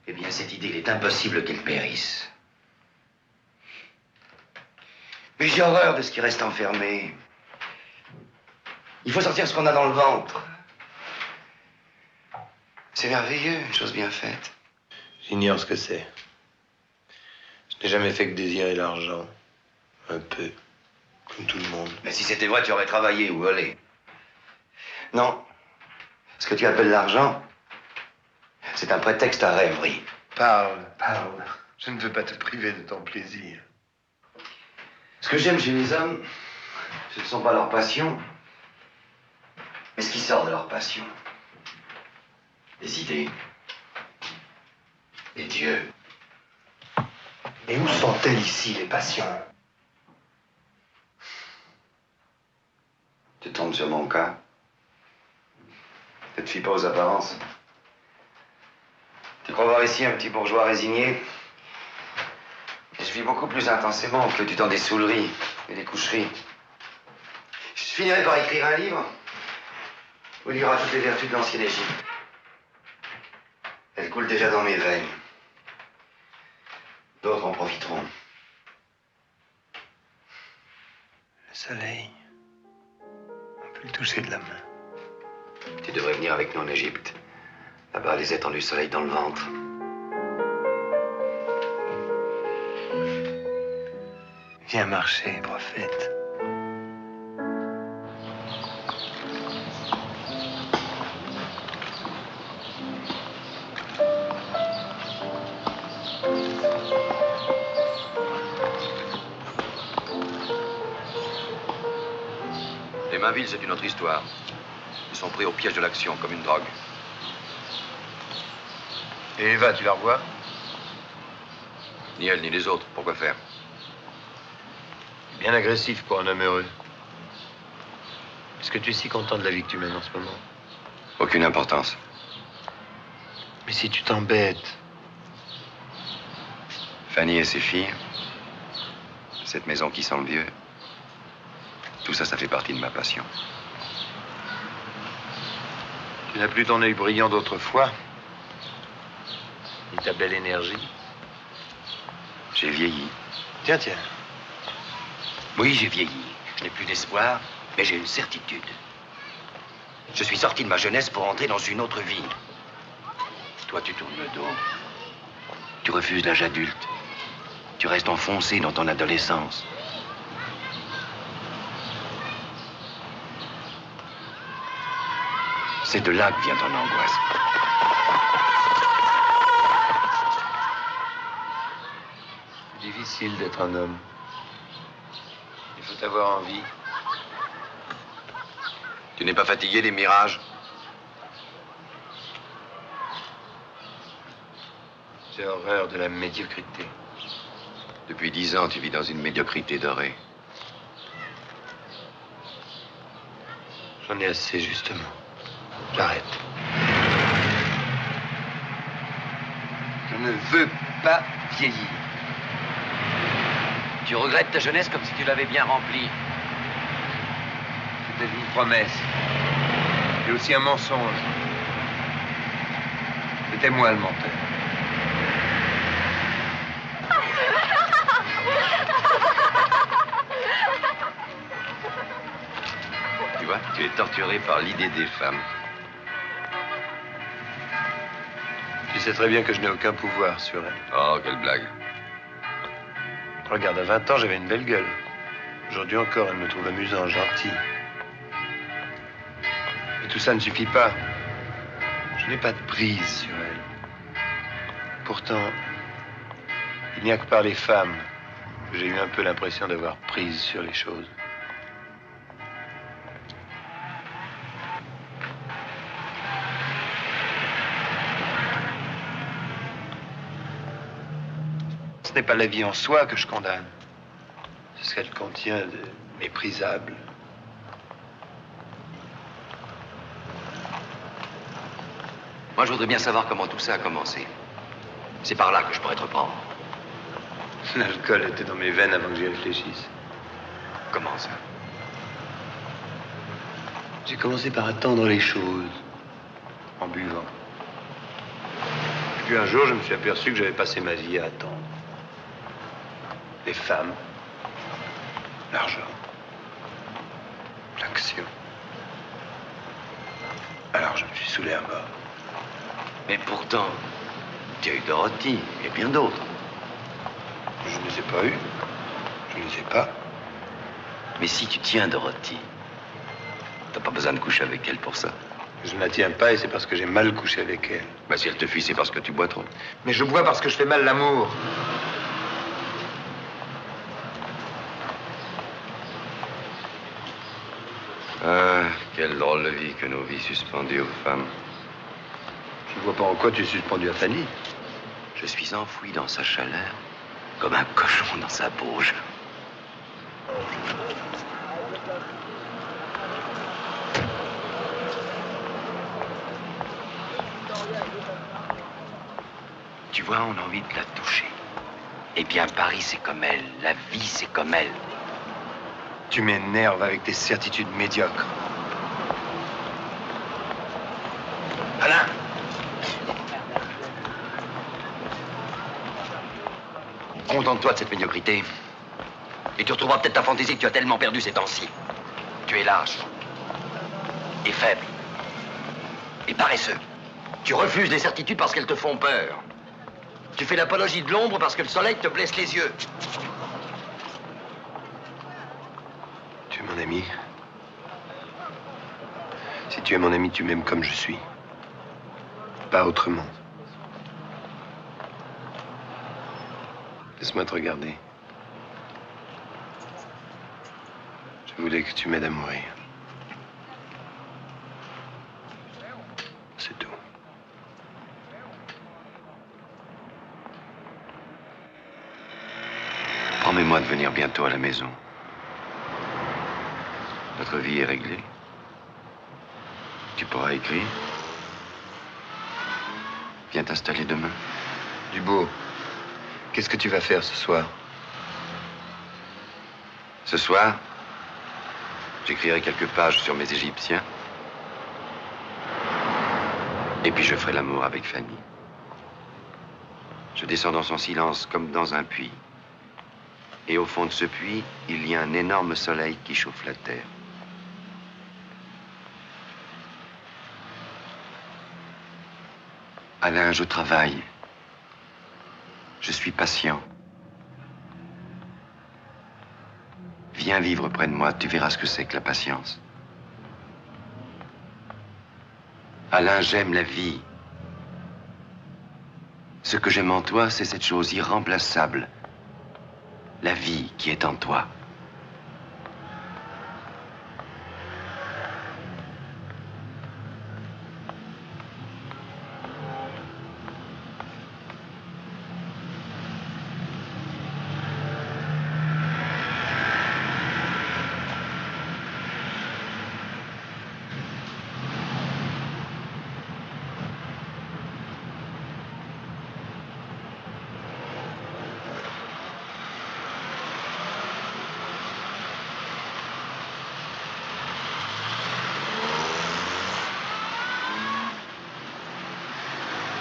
Eh bien, cette idée, il est impossible qu'elle périsse. Mais j'ai horreur de ce qui reste enfermé. Il faut sortir ce qu'on a dans le ventre. C'est merveilleux, une chose bien faite. J'ignore ce que c'est. Je n'ai jamais fait que désirer l'argent. Un peu. Comme tout le monde. Mais si c'était vrai, tu aurais travaillé ou volé. Non. Ce que tu appelles l'argent, c'est un prétexte à rêverie. Parle. Je ne veux pas te priver de ton plaisir. Ce que j'aime chez les hommes, ce ne sont pas leurs passions, mais ce qui sort de leur passion. Des idées. Des dieux. Et où sont-elles ici, les passions? Tu tombes sur mon cas. Ne te fie pas aux apparences. Tu crois voir ici un petit bourgeois résigné? Et je vis beaucoup plus intensément que du temps des souleries et des coucheries. Je finirai par écrire un livre où il y aura toutes les vertus de l'ancienne Égypte. Elles coulent déjà dans mes veines. D'autres en profiteront. Le soleil, on peut le toucher de la main. Tu devrais venir avec nous en Égypte. Là-bas, les étendues du soleil dans le ventre. Viens marcher, prophète. Les Mainville, c'est une autre histoire. Ils sont pris au piège de l'action, comme une drogue. Et Eva, tu la revois? Ni elle, ni les autres. Pourquoi faire? Bien agressif pour un homme heureux. Est-ce que tu es si content de la vie que tu mènes en ce moment? Aucune importance. Mais si tu t'embêtes... Fanny et ses filles, cette maison qui sent le vieux, tout ça, ça fait partie de ma passion. Tu n'as plus ton œil brillant d'autrefois. Et ta belle énergie? J'ai vieilli. Tiens, tiens. Oui, j'ai vieilli. Je n'ai plus d'espoir, mais j'ai une certitude. Je suis sorti de ma jeunesse pour entrer dans une autre vie. Toi, tu tournes le dos. Tu refuses l'âge adulte. Tu restes enfoncé dans ton adolescence. C'est de là que vient ton angoisse. C'est difficile d'être un homme. Il faut avoir envie. Tu n'es pas fatigué des mirages? J'ai horreur de la médiocrité. Depuis 10 ans, tu vis dans une médiocrité dorée. J'en ai assez, justement. J'arrête. Je ne veux pas vieillir. Tu regrettes ta jeunesse comme si tu l'avais bien remplie. C'était une promesse. Et aussi un mensonge. C'était moi le menteur. Tu vois, tu es torturé par l'idée des femmes. Tu sais très bien que je n'ai aucun pouvoir sur elle. Oh, quelle blague. Regarde, à 20 ans, j'avais une belle gueule. Aujourd'hui encore, elle me trouve amusant, gentil. Et tout ça ne suffit pas. Je n'ai pas de prise sur elle. Pourtant, il n'y a que par les femmes que j'ai eu un peu l'impression d'avoir prise sur les choses. Ce n'est pas la vie en soi que je condamne. C'est ce qu'elle contient de méprisable. Moi, je voudrais bien savoir comment tout ça a commencé. C'est par là que je pourrais te reprendre. L'alcool était dans mes veines avant que j'y réfléchisse. Comment ça? J'ai commencé par attendre les choses, en buvant. Puis un jour, je me suis aperçu que j'avais passé ma vie à attendre. Les femmes, l'argent, l'action. Alors je me suis saoulé à mort. Mais pourtant, tu as eu Dorothy et bien d'autres. Je ne les ai pas eus. Je ne les ai pas. Mais si tu tiens Dorothy, t'as pas besoin de coucher avec elle pour ça. Je ne la tiens pas et c'est parce que j'ai mal couché avec elle. Bah si elle te fuit, c'est parce que tu bois trop. Mais je bois parce que je fais mal l'amour. Ah, quelle drôle de vie que nos vies suspendues aux femmes. Je ne vois pas en quoi tu es suspendu à Fanny. Je suis enfoui dans sa chaleur, comme un cochon dans sa bauge. Tu vois, on a envie de la toucher. Eh bien, Paris, c'est comme elle. La vie, c'est comme elle. Tu m'énerves avec tes certitudes médiocres. Alain! Contente-toi de cette médiocrité. Et tu retrouveras peut-être ta fantaisie que tu as tellement perdu ces temps-ci. Tu es lâche. Et faible. Et paresseux. Tu refuses les certitudes parce qu'elles te font peur. Tu fais l'apologie de l'ombre parce que le soleil te blesse les yeux. Tu es mon ami. Si tu es mon ami, tu m'aimes comme je suis. Pas autrement. Laisse-moi te regarder. Je voulais que tu m'aides à mourir. C'est tout. Promets-moi de venir bientôt à la maison. Notre vie est réglée. Tu pourras écrire. Viens t'installer demain. Dubourg, qu'est-ce que tu vas faire ce soir? Ce soir, j'écrirai quelques pages sur mes Égyptiens. Et puis je ferai l'amour avec Fanny. Je descends dans son silence comme dans un puits. Et au fond de ce puits, il y a un énorme soleil qui chauffe la terre. Alain, je travaille. Je suis patient. Viens vivre près de moi, tu verras ce que c'est que la patience. Alain, j'aime la vie. Ce que j'aime en toi, c'est cette chose irremplaçable. La vie qui est en toi.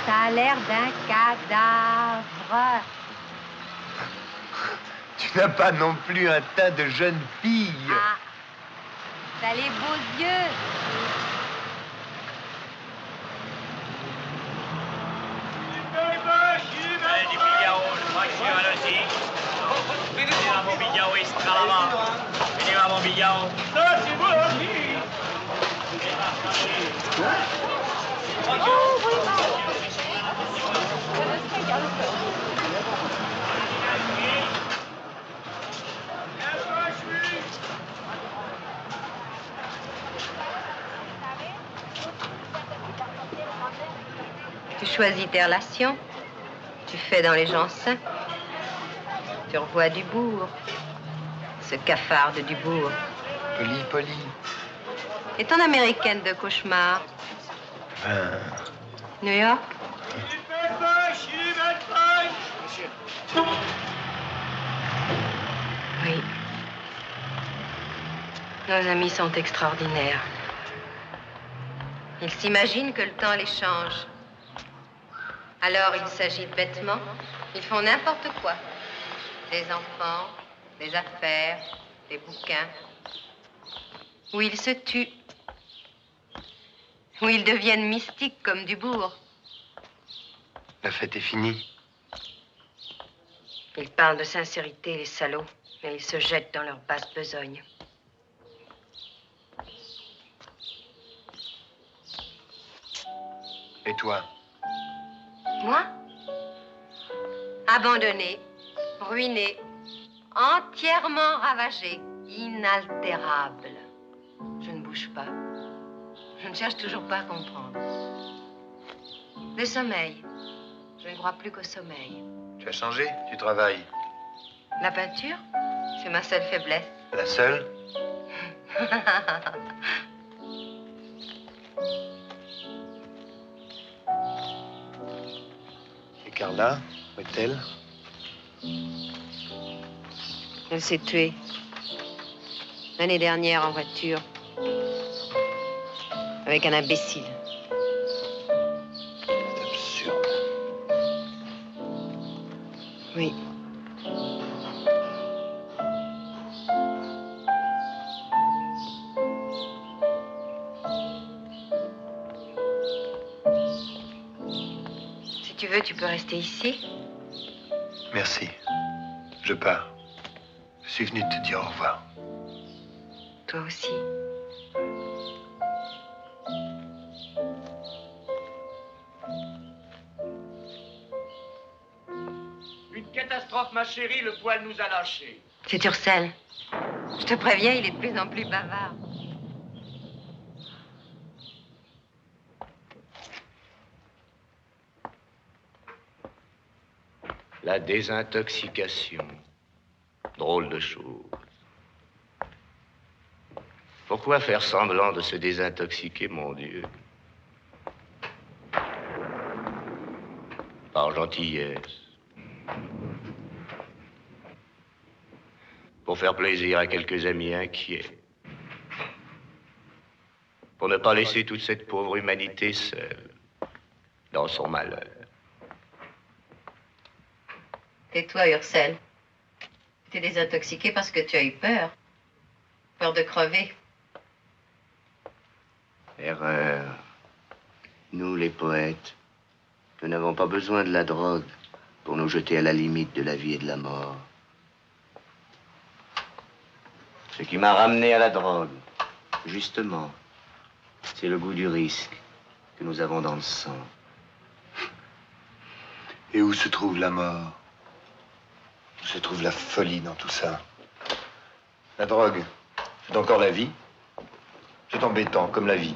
Ça a l'air d'un cadavre. Tu n'as pas non plus un tas de jeunes filles. Ah, t'as les beaux yeux. Tu choisis tes relations, tu fais dans les gens sains. Tu revois Dubourg, ce cafard de Dubourg. Poli. Et ton américaine de cauchemar? New York? Oui. Nos amis sont extraordinaires. Ils s'imaginent que le temps les change. Alors ils s'agitent bêtement, ils font n'importe quoi. Des enfants, des affaires, des bouquins. Ou ils se tuent. Ou ils deviennent mystiques comme Dubourg. La fête est finie. Ils parlent de sincérité, les salauds, mais ils se jettent dans leur basse besogne. Et toi? Moi? Abandonné, ruiné, entièrement ravagé, inaltérable. Je ne bouge pas. Je ne cherche toujours pas à comprendre. Le sommeil. Je ne crois plus qu'au sommeil. Tu as changé? Tu travailles? La peinture, c'est ma seule faiblesse. La seule? Et Carla, où est-elle? Elle s'est tuée. L'année dernière en voiture. Avec un imbécile. C'est absurde. Oui. Si tu veux, tu peux rester ici. Merci. Je pars. Je suis venu te dire au revoir. Toi aussi. Une catastrophe, ma chérie, le poil nous a lâchés. C'est Ursel. Je te préviens, il est de plus en plus bavard. La désintoxication. Drôle de chose. Pourquoi faire semblant de se désintoxiquer, mon Dieu? Par gentillesse. Pour faire plaisir à quelques amis inquiets. Pour ne pas laisser toute cette pauvre humanité seule dans son malheur. Tais-toi, Ursel. Tu t'es désintoxiqué parce que tu as eu peur. Peur de crever. Erreur. Nous, les poètes, nous n'avons pas besoin de la drogue pour nous jeter à la limite de la vie et de la mort. Ce qui m'a ramené à la drogue, justement, c'est le goût du risque que nous avons dans le sang. Et où se trouve la mort? Où se trouve la folie dans tout ça? La drogue, c'est encore la vie? C'est embêtant, comme la vie.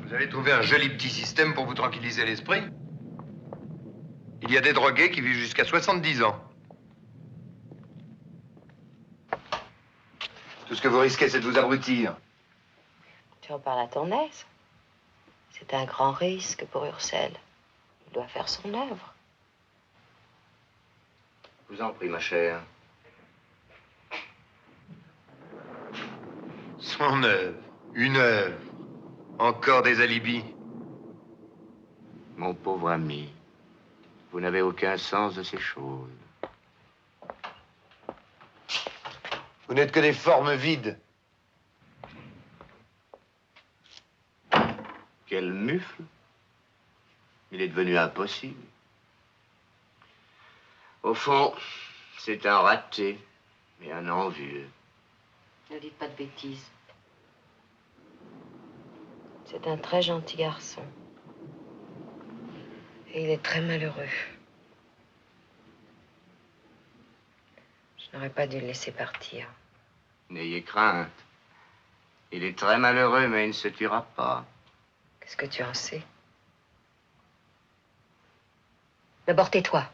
Vous avez trouvé un joli petit système pour vous tranquilliser l'esprit? Il y a des drogués qui vivent jusqu'à 70 ans. Tout ce que vous risquez, c'est de vous abrutir. Tu en parles à ton aise. C'est un grand risque pour Ursel. Il doit faire son œuvre. Je vous en prie, ma chère. Son œuvre, une œuvre, encore des alibis. Mon pauvre ami, vous n'avez aucun sens de ces choses. Vous n'êtes que des formes vides. Quel mufle. Il est devenu impossible. Au fond, c'est un raté et un envieux. Ne dites pas de bêtises. C'est un très gentil garçon. Et il est très malheureux. Je n'aurais pas dû le laisser partir. N'ayez crainte. Il est très malheureux, mais il ne se tuera pas. Qu'est-ce que tu en sais? D'abord, tais-toi.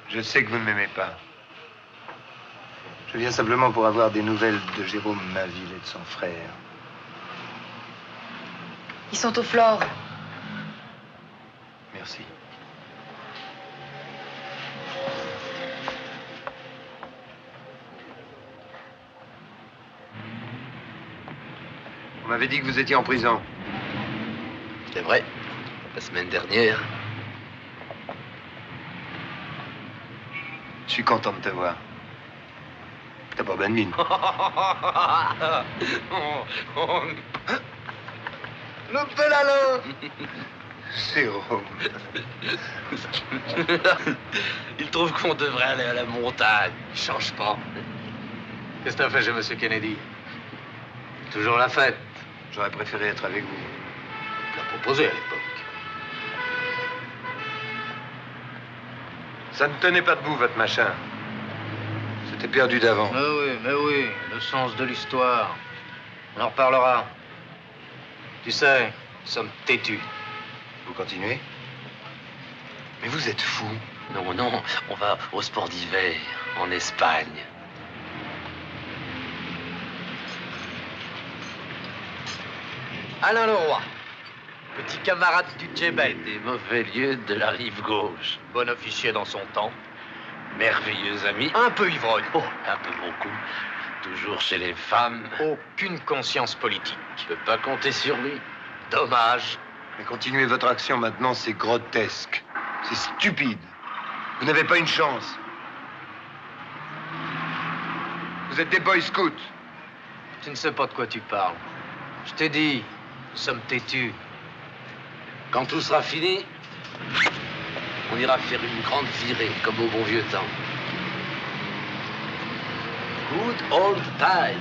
Je sais que vous ne m'aimez pas. Je viens simplement pour avoir des nouvelles de Jérôme Mainville et de son frère. Ils sont au Flore. Merci. Vous m'avez dit que vous étiez en prison. C'est vrai. La semaine dernière. Je suis content de te voir. T'as pas bonne mine. Le Pellalin. Jérôme. Il trouve qu'on devrait aller à la montagne. Il change pas. Qu'est-ce que t'as fait chez M. Kennedy? Toujours la fête. J'aurais préféré être avec vous. Je l'ai proposé à l'époque. Ça ne tenait pas debout, votre machin. C'était perdu d'avant. Mais oui, le sens de l'histoire. On en reparlera. Tu sais, nous sommes têtus. Vous continuez? Mais vous êtes fou. Non, on va au sport d'hiver, en Espagne. Alain Leroy, petit camarade du Djebel. Des mauvais lieux de la rive gauche. Bon officier dans son temps. Merveilleux ami. Un peu ivrogne. Oh, un peu beaucoup. Toujours chez les femmes. Aucune conscience politique. Je peux pas compter sur lui. Dommage. Mais continuez votre action maintenant, c'est grotesque. C'est stupide. Vous n'avez pas une chance. Vous êtes des boy scouts. Tu ne sais pas de quoi tu parles. Je t'ai dit, nous sommes têtus. Quand tout sera fini, on ira faire une grande virée, comme au bon vieux temps. Good old time.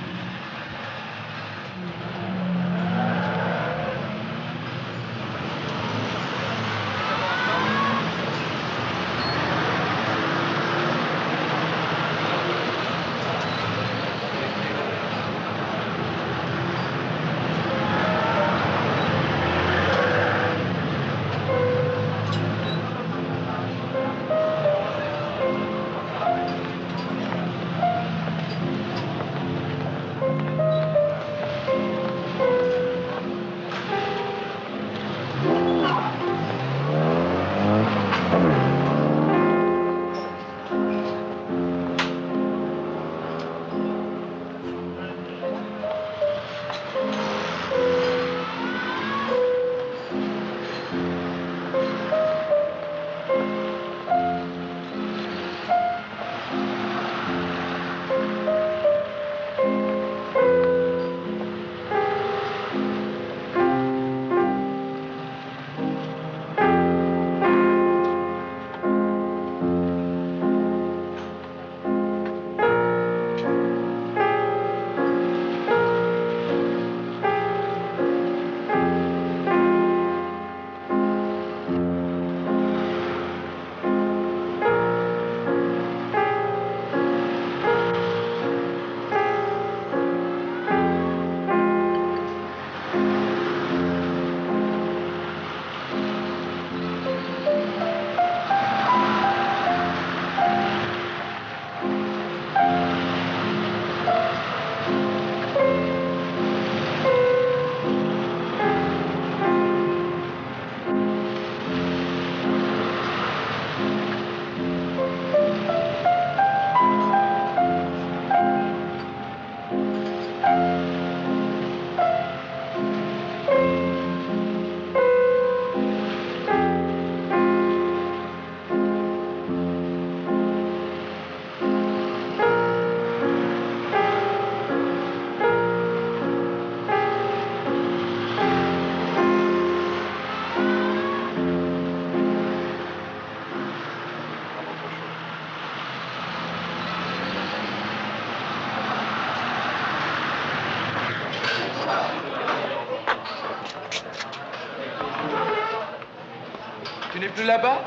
Tu n'es plus là-bas?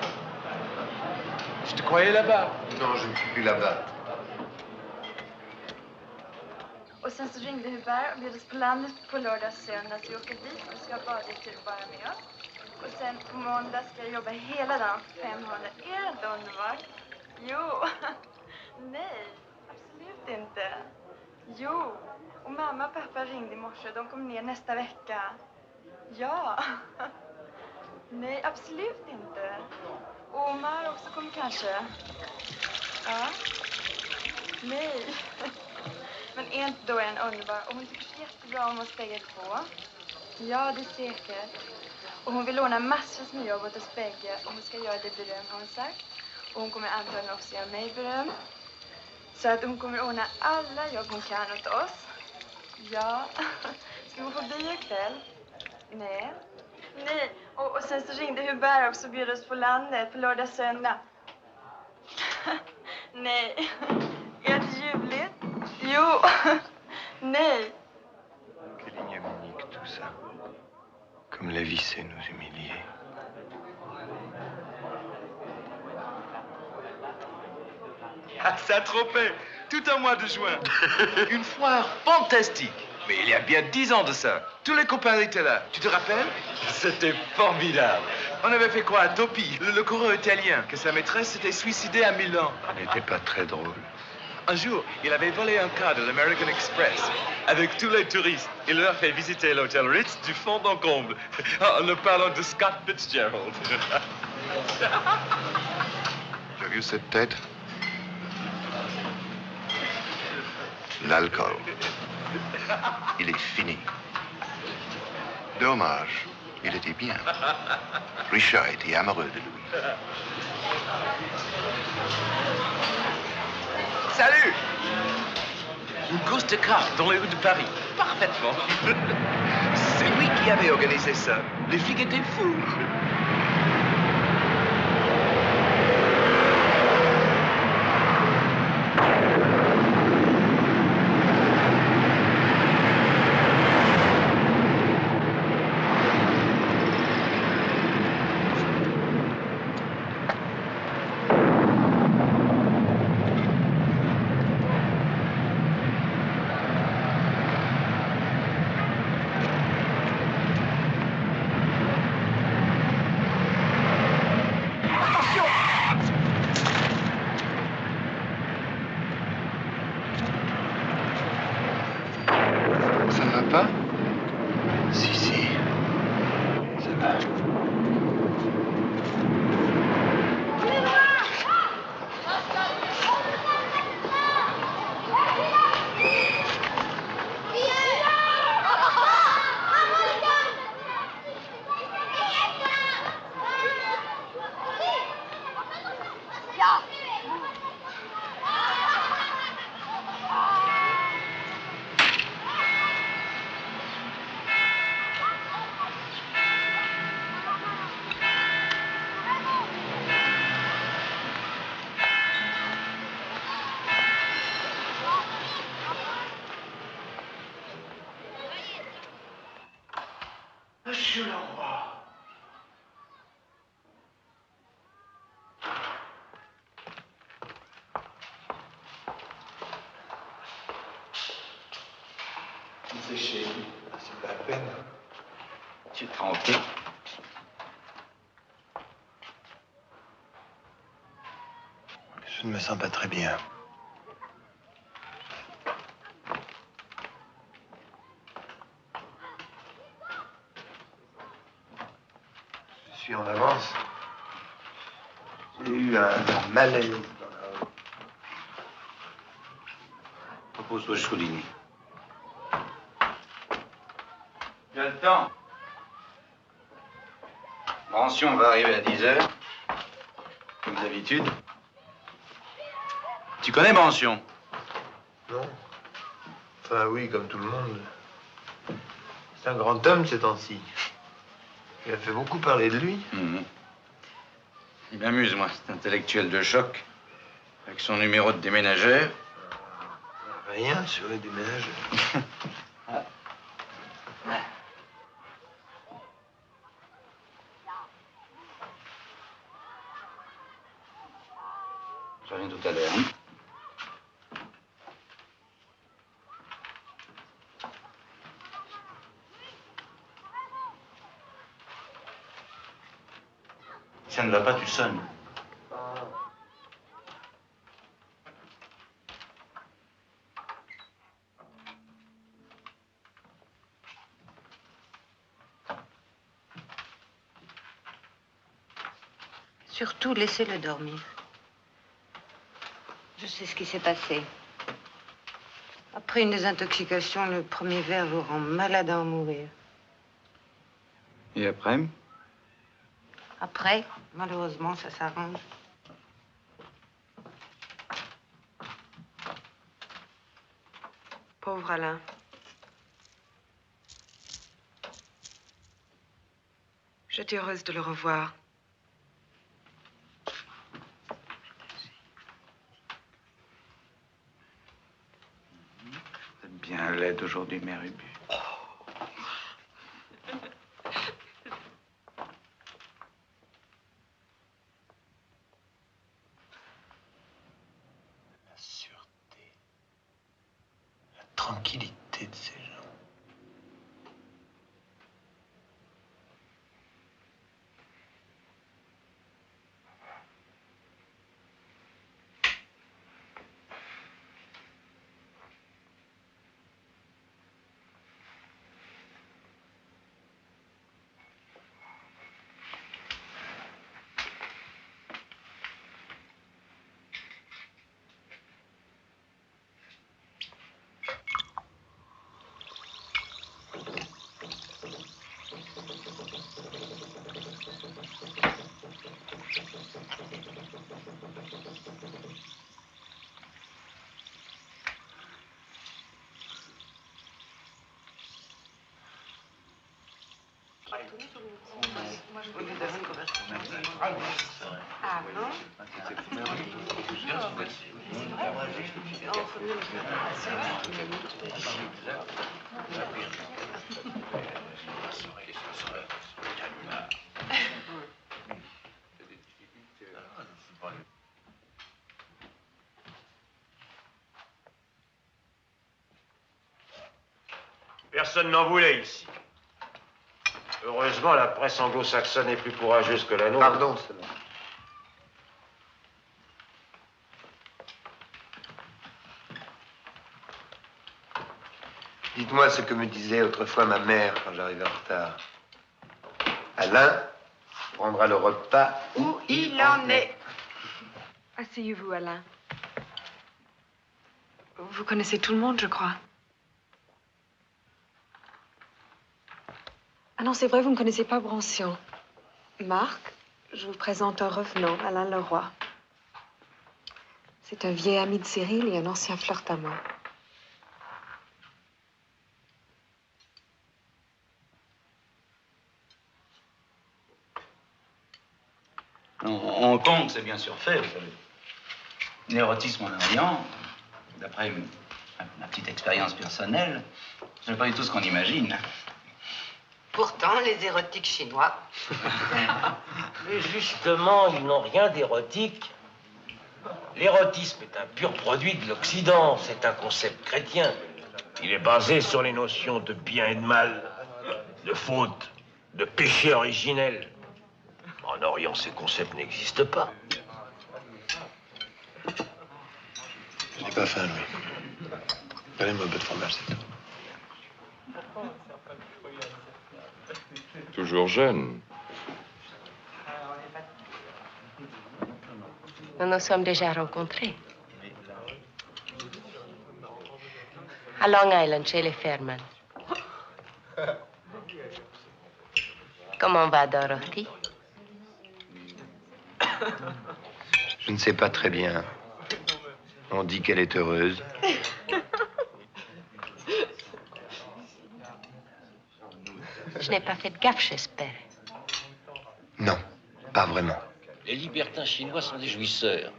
Je te croyais là-bas. Non, je ne suis plus là-bas. Och sen så ringde Hubert och bjöd oss på landet på lördag och söndag, så vi åker dit och ska bara dit och vara med oss. Och sen på måndag ska jag jobba hela dagen för 500. Är det inte underbart? Jo. Nej, absolut inte. Jo. Och mamma och pappa ringde i morse. De kommer ner nästa vecka. Ja. Nej, absolut inte. Och Omar också kommer kanske. Ja. Nej. Men är inte då en underbar? Och hon tycker jättebra om oss bägge två. Ja, det är säkert. Och hon vill låna massor med jobb åt oss bägge. Och hon ska göra det beröm, har hon sagt. Och hon kommer antagligen också göra mig beröm. Så att hon kommer ordna alla jobb hon kan åt oss. Ja. Ska vi få bio ikväll? Nej. Nej. Och sen så ringde Hubert också och bjöd oss på landet på lördag söndag. Nej. Är det ljuvligt? Jo. Nej. Quelle ignominie tout ça. Comme la vie sait nous humilier. À Saint-Tropez, tout un mois de juin. Une foire fantastique. Mais il y a bien 10 ans de ça. Tous les copains étaient là. Tu te rappelles? C'était formidable. On avait fait quoi à Topi, le coureur italien, que sa maîtresse s'était suicidée à Milan. Ça n'était pas très drôle. Un jour, il avait volé un car de l'American Express avec tous les touristes. Il leur a fait visiter l'hôtel Ritz du fond en comble en leur parlant de Scott Fitzgerald. Tu as vu cette tête? L'alcool. Il est fini. Dommage. Il était bien. Richard était amoureux de lui. Salut! Une course de cartes dans les rues de Paris. Parfaitement. C'est lui qui avait organisé ça. Les flics étaient fous. Monsieur le roi. C'est chez lui. C'est pas la peine. Tu es tranquille. Je ne me sens pas très bien. Je suis en avance. J'ai eu un malaise dans la rue. Repose-toi jusqu'au dîner. Tu as le temps. Rançon va arriver à 10h, comme d'habitude. Tu connais Branson? Non. Enfin, oui, comme tout le monde. C'est un grand homme ces temps-ci. Il a fait beaucoup parler de lui. Il m'amuse, moi, cet intellectuel de choc, avec son numéro de déménageur. Rien sur les déménageurs. Je reviens tout à l'heure. Hein. Si ça ne va pas, tu sonnes. Surtout, laissez-le dormir. Je sais ce qui s'est passé. Après une désintoxication, le premier verre vous rend malade à en mourir. Et après? Après, malheureusement, ça s'arrange. Pauvre Alain. J'étais heureuse de le revoir. Vous êtes bien laide aujourd'hui, Mère Ubu. Tranquillité de ces gens. Ah bon? Personne n'en voulait ici. Heureusement, la presse anglo-saxonne est plus courageuse que la nôtre. Pardon seulement. Dites-moi ce que me disait autrefois ma mère quand j'arrivais en retard. Alain prendra le repas Où il en est. Asseyez-vous, Alain. Vous connaissez tout le monde, je crois. Ah non, c'est vrai, vous ne connaissez pas Brancion. Marc, je vous présente un revenant, Alain Leroy. C'est un vieil ami de Cyril et un ancien flirt à moi. On tombe, c'est bien sûr fait, vous savez. L'érotisme en Orient, d'après ma petite expérience personnelle, ce n'est pas du tout ce qu'on imagine. Pourtant, les érotiques chinois. Mais justement, ils n'ont rien d'érotique. L'érotisme est un pur produit de l'Occident. C'est un concept chrétien. Il est basé sur les notions de bien et de mal, de faute, de péché originel. En Orient, ces concepts n'existent pas. Je n'ai pas faim, Louis. Donnez-moi un peu de fromage, c'est tout. Toujours jeune. Nous nous sommes déjà rencontrés. À Long Island, chez les Fairman. Comment va Dorothy? Je ne sais pas très bien. On dit qu'elle est heureuse. Je n'ai pas fait de gaffe, j'espère. Non, pas vraiment. Les libertins chinois sont des jouisseurs.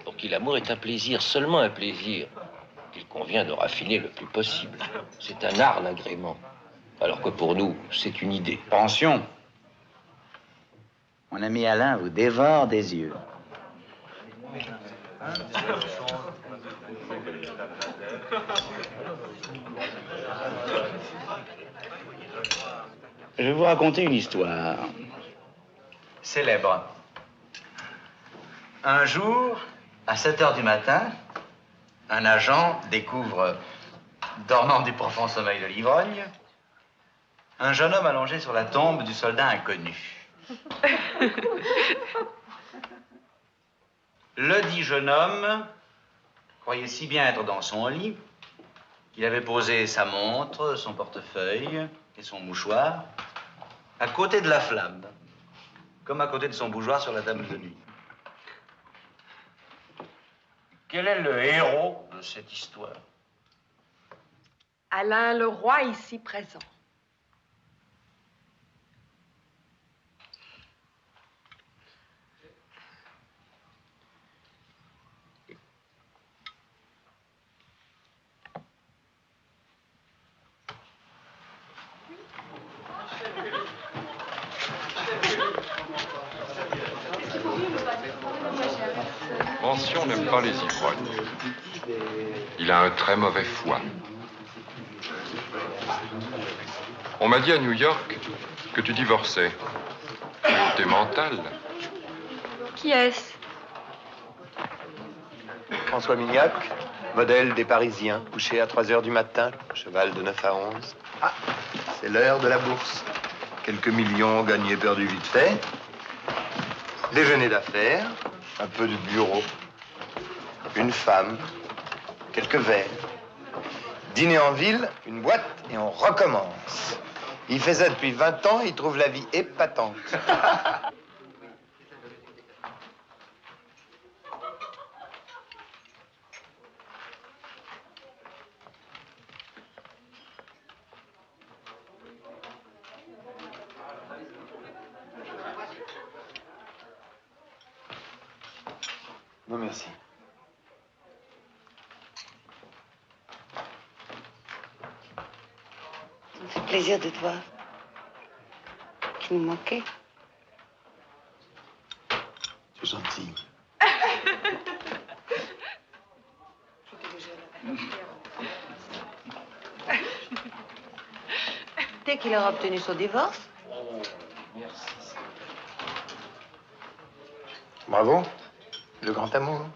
Pour qui l'amour est un plaisir, seulement un plaisir, qu'il convient de raffiner le plus possible. C'est un art, l'agrément. Alors que pour nous, c'est une idée. Pension. Mon ami Alain vous dévore des yeux. Je vais vous raconter une histoire célèbre. Un jour, à 7 heures du matin, un agent découvre, dormant du profond sommeil de l'ivrogne, un jeune homme allongé sur la tombe du soldat inconnu. Le dit jeune homme croyait si bien être dans son lit qu'il avait posé sa montre, son portefeuille et son mouchoir à côté de la flamme, comme à côté de son bougeoir sur la table de nuit. Quel est le héros de cette histoire? Alain le roi ici présent. Pension n'aime pas les ivrognes. Il a un très mauvais foie. On m'a dit à New York que tu divorçais. T'es mental. Qui est-ce? François Mignac, modèle des Parisiens, couché à 3 heures du matin, cheval de 9 à 11. Ah, c'est l'heure de la bourse. Quelques millions gagnés, perdus vite fait. Déjeuner d'affaires, un peu de bureau, une femme, quelques verres. Dîner en ville, une boîte et on recommence. Il fait ça depuis 20 ans, il trouve la vie épatante. Non, merci. Ça me fait plaisir de te voir. Tu nous manquais. C'est gentil. Dès qu'il aura obtenu son divorce. Oh, merci. Bravo. Le grand amour.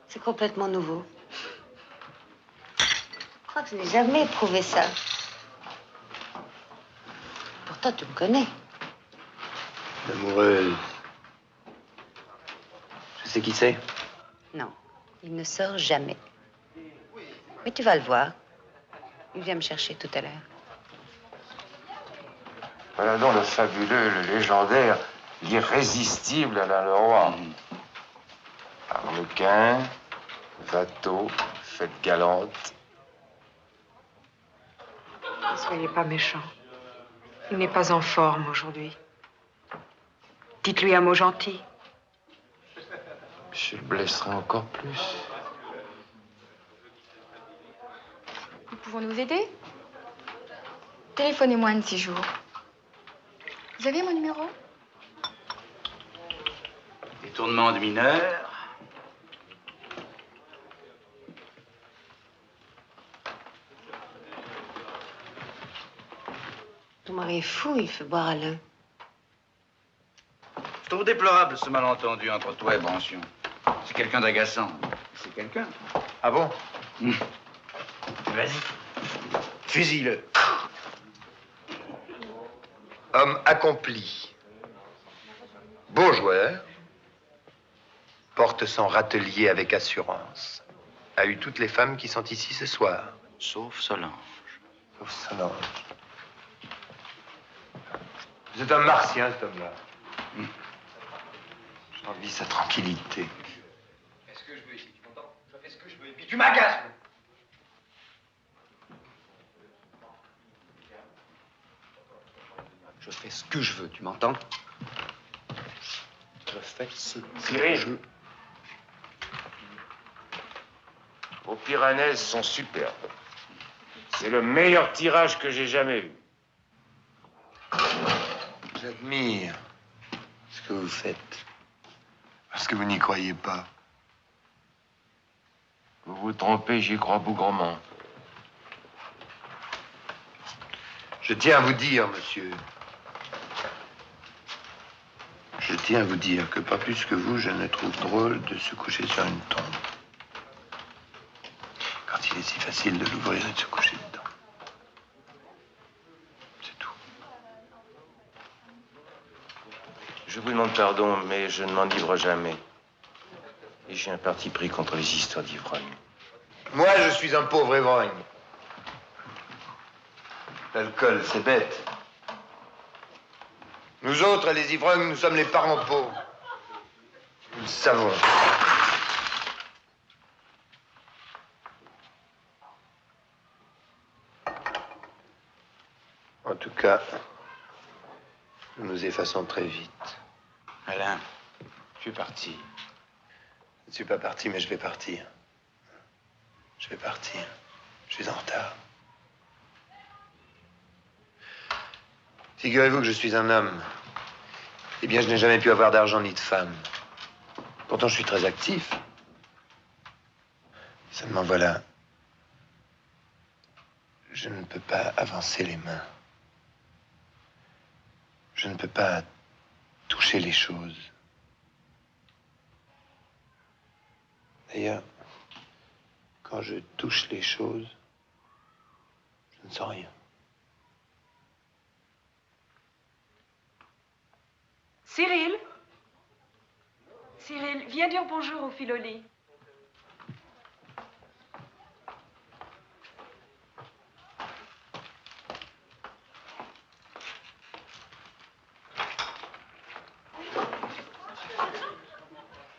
C'est complètement nouveau. Je crois que je n'ai jamais éprouvé ça. Pourtant, tu me connais. L'amoureuse. Je sais qui c'est. Non, il ne sort jamais. Mais tu vas le voir. Il vient me chercher tout à l'heure. Voilà donc le fabuleux, le légendaire, l'irrésistible Alain Leroy. Arlequin, Watteau, fête galante. Ne soyez pas méchant. Il n'est pas en forme aujourd'hui. Dites-lui un mot gentil. Je le blesserai encore plus. Nous pouvons nous aider? Téléphonez-moi un de ces jours. Vous avez mon numéro? Détournement de mineurs. Ton mari est fou, il fait boire Alain. Je trouve déplorable ce malentendu entre toi et Pension. C'est quelqu'un d'agaçant. C'est quelqu'un. Ah bon? Vas-y. Fusille-le. Homme accompli. Beau joueur. Porte son râtelier avec assurance. A eu toutes les femmes qui sont ici ce soir. Sauf Solange. Sauf Solange. C'est un martien, cet homme-là. J'envie sa tranquillité. Je fais ce que je veux ici, tu m'entends? Je fais ce que je veux et puis tu m'agaces. Je fais ce que je veux, tu m'entends? Je fais ce que je veux. Vos Pyrénées sont superbes. C'est le meilleur tirage que j'ai jamais vu. J'admire ce que vous faites. Parce que vous n'y croyez pas. Vous vous trompez, j'y crois bougrement. Je tiens à vous dire, monsieur. Je tiens à vous dire que pas plus que vous, je ne trouve drôle de se coucher sur une tombe. Quand il est si facile de l'ouvrir et de se coucher dedans. C'est tout. Je vous demande pardon, mais je ne m'enivre jamais. Et j'ai un parti pris contre les histoires d'ivrogne. Moi, je suis un pauvre ivrogne. L'alcool, c'est bête. Nous autres, les ivrognes, nous sommes les parents pauvres. Nous le savons. En tout cas, nous nous effaçons très vite. Alain, je suis parti. Je ne suis pas parti, mais je vais partir. Je vais partir. Je suis en retard. Figurez-vous que je suis un homme. Eh bien, je n'ai jamais pu avoir d'argent ni de femme. Pourtant, je suis très actif. Seulement, voilà. Je ne peux pas avancer les mains. Je ne peux pas toucher les choses. D'ailleurs, quand je touche les choses, je ne sens rien. Cyril? Cyril, viens dire bonjour au Philoli.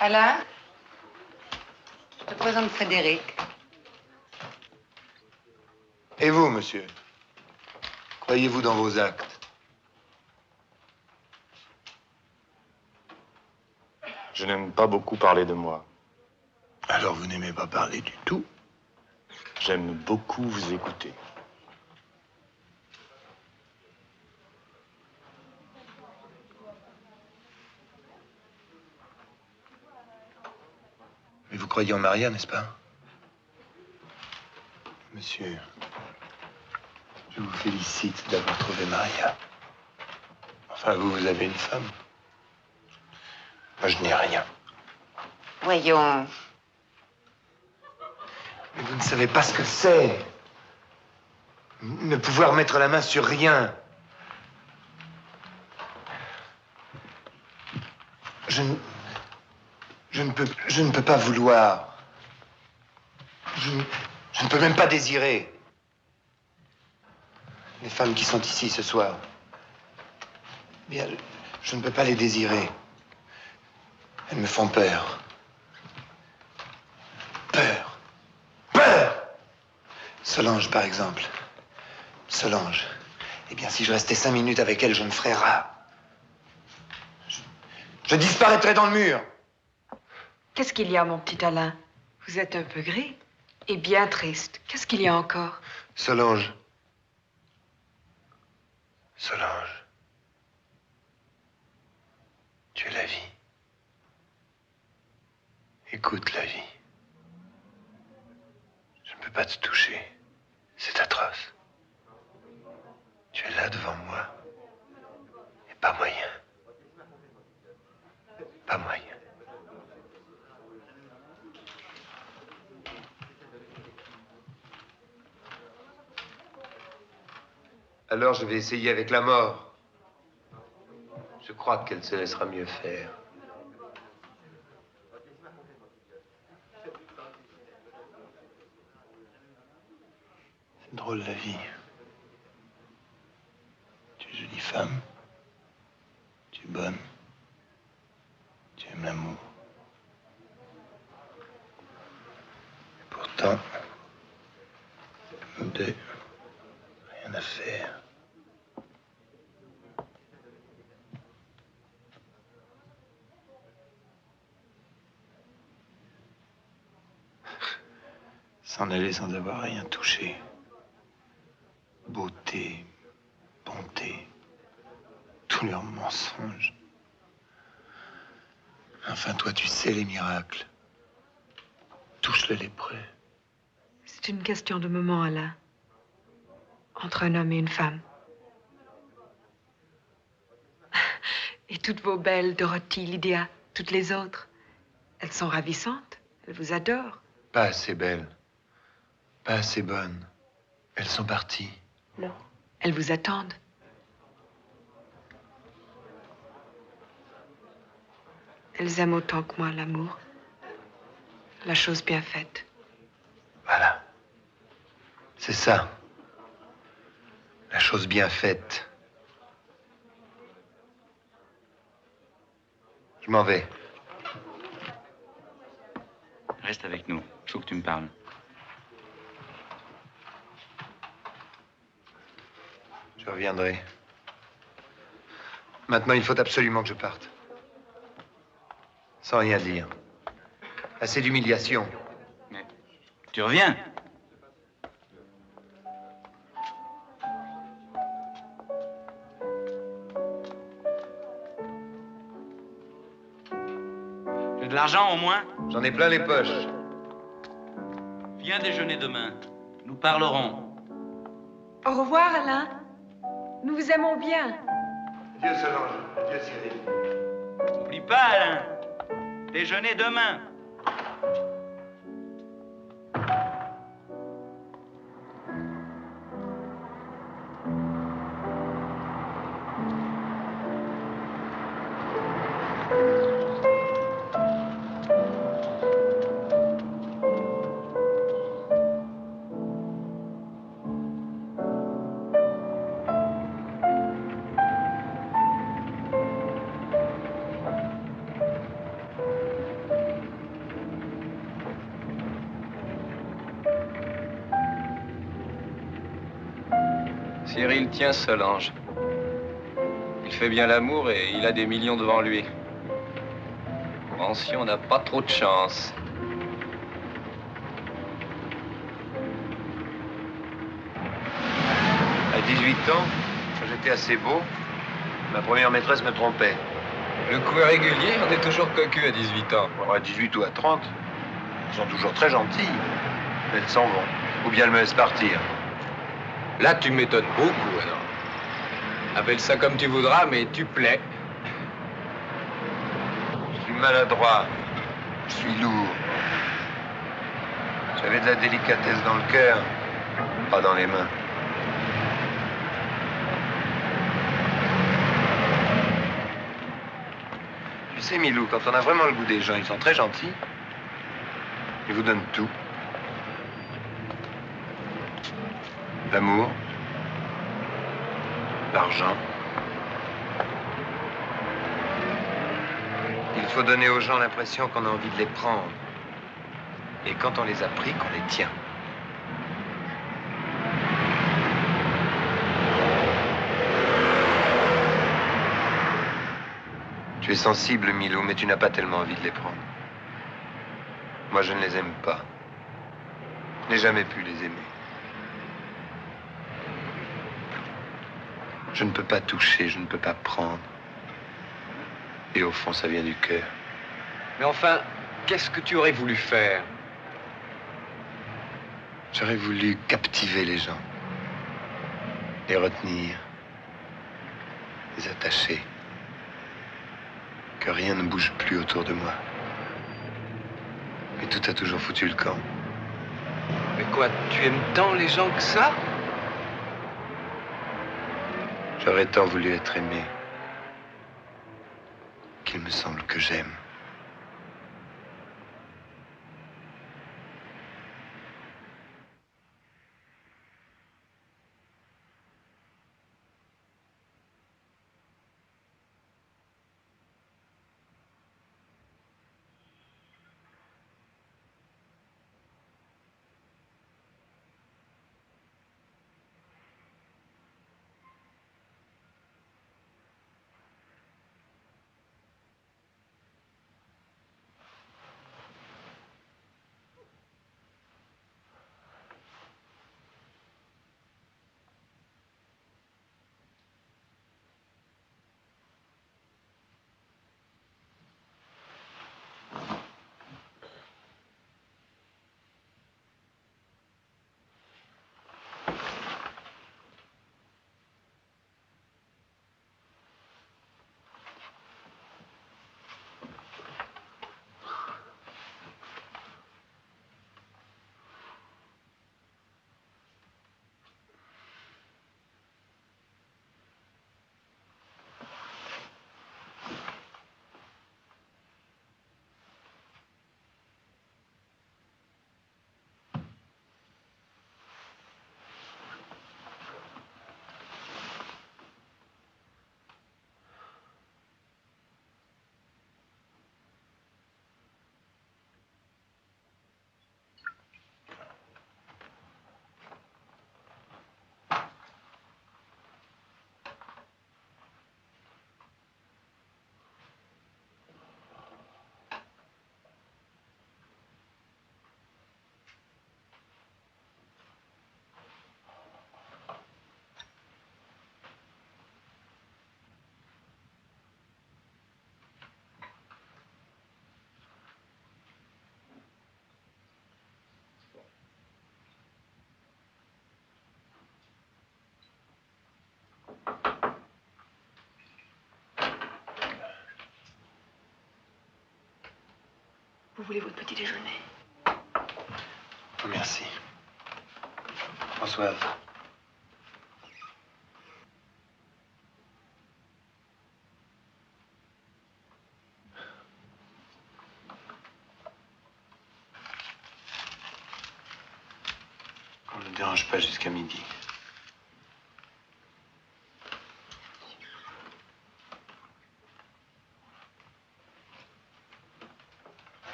Alain, je te présente Frédéric. Et vous, monsieur? Croyez-vous dans vos actes? Je n'aime pas beaucoup parler de moi. Alors vous n'aimez pas parler du tout? J'aime beaucoup vous écouter. Mais vous croyez en Maria, n'est-ce pas? Monsieur, je vous félicite d'avoir trouvé Maria. Enfin, vous avez une femme. Moi, je n'ai rien. Voyons. Mais vous ne savez pas ce que c'est. Ne pouvoir mettre la main sur rien. Je ne peux pas vouloir. Je ne peux même pas désirer. Les femmes qui sont ici ce soir, bien, je ne peux pas les désirer. Elles me font peur. Peur. Peur! Solange, par exemple. Solange. Eh bien, si je restais 5 minutes avec elle, je me ferais rat. Je disparaîtrais dans le mur. Qu'est-ce qu'il y a, mon petit Alain? Vous êtes un peu gris et bien triste. Qu'est-ce qu'il y a encore? Solange. Solange. Tu es la vie. Écoute la vie. Je ne peux pas te toucher. C'est atroce. Tu es là devant moi. Et pas moyen. Pas moyen. Alors je vais essayer avec la mort. Je crois qu'elle se laissera mieux faire. C'est drôle la vie. Tu es jolie femme. Tu es bonne. Tu aimes l'amour. Et pourtant, nous deux, rien à faire. S'en aller sans avoir rien touché. Beauté, bonté, tous leurs mensonges. Enfin, toi, tu sais les miracles. Touche le lépreux. C'est une question de moment, Alain. Entre un homme et une femme. Et toutes vos belles, Dorothy, Lydia, toutes les autres, elles sont ravissantes. Elles vous adorent. Pas assez belles. Pas assez bonnes. Elles sont parties. Non. Elles vous attendent. Elles aiment autant que moi l'amour. La chose bien faite. Voilà. C'est ça. La chose bien faite. Je m'en vais. Reste avec nous. Il faut que tu me parles. Je reviendrai. Maintenant, il faut absolument que je parte. Sans rien dire. Assez d'humiliation. Mais tu reviens. Tu as de l'argent au moins? J'en ai plein les poches. Viens déjeuner demain. Nous parlerons. Au revoir, Alain. Nous vous aimons bien. Adieu, Solange. Adieu, Cyril. N'oublie pas, Alain. Déjeuner demain. Cyril tient Solange. Il fait bien l'amour et il a des millions devant lui. Mention n'a pas trop de chance. À 18 ans, quand j'étais assez beau, ma première maîtresse me trompait. Le coup est régulier, on est toujours cocu à 18 ans. Alors à 18 ou à 30, ils sont toujours très gentils. Mais elles s'en vont. Ou bien elles me laissent partir. Là, tu m'étonnes beaucoup, alors. Appelle ça comme tu voudras, mais tu plais. Je suis maladroit. Je suis lourd. J'avais de la délicatesse dans le cœur, pas dans les mains. Tu sais, Milou, quand on a vraiment le goût des gens, ils sont très gentils. Ils vous donnent tout. L'amour, l'argent. Il faut donner aux gens l'impression qu'on a envie de les prendre. Et quand on les a pris, qu'on les tient. Tu es sensible, Milou, mais tu n'as pas tellement envie de les prendre. Moi, je ne les aime pas. Je n'ai jamais pu les aimer. Je ne peux pas toucher, je ne peux pas prendre. Et au fond, ça vient du cœur. Mais enfin, qu'est-ce que tu aurais voulu faire? J'aurais voulu captiver les gens. Les retenir. Les attacher. Que rien ne bouge plus autour de moi. Mais tout a toujours foutu le camp. Mais quoi, tu aimes tant les gens que ça? J'aurais tant voulu être aimé qu'il me semble que j'aime. Vous voulez votre petit déjeuner? Oh, merci. Françoise. On ne dérange pas jusqu'à midi.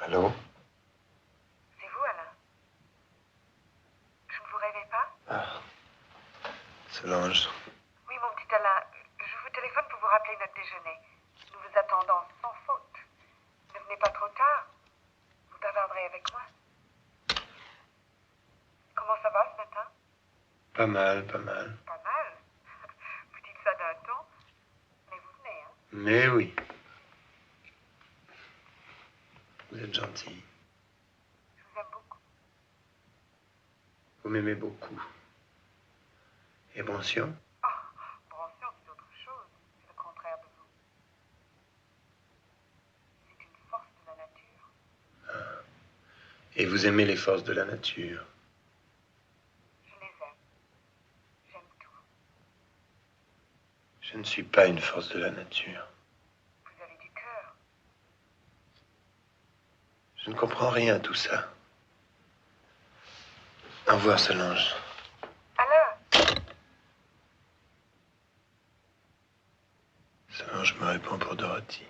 Allô? C'est vous, Alain? Je ne vous réveille pas? Ah. Solange. Oui, mon petit Alain, je vous téléphone pour vous rappeler notre déjeuner. Nous vous attendons sans faute. Ne venez pas trop tard. Vous bavarderez avec moi. Comment ça va ce matin? Pas mal, pas mal. Pas mal. Vous dites ça d'un ton, mais vous venez, hein? Mais oui. Vous êtes gentil. Je vous aime beaucoup. Vous m'aimez beaucoup. Et Broncion? Broncion, c'est autre chose. C'est le contraire de vous. C'est une force de la nature. Ah. Et vous aimez les forces de la nature? Je les aime. J'aime tout. Je ne suis pas une force de la nature. Vous avez du cœur. Je ne comprends rien à tout ça. Au revoir, Solange. Alain! Solange me répond pour Dorothy.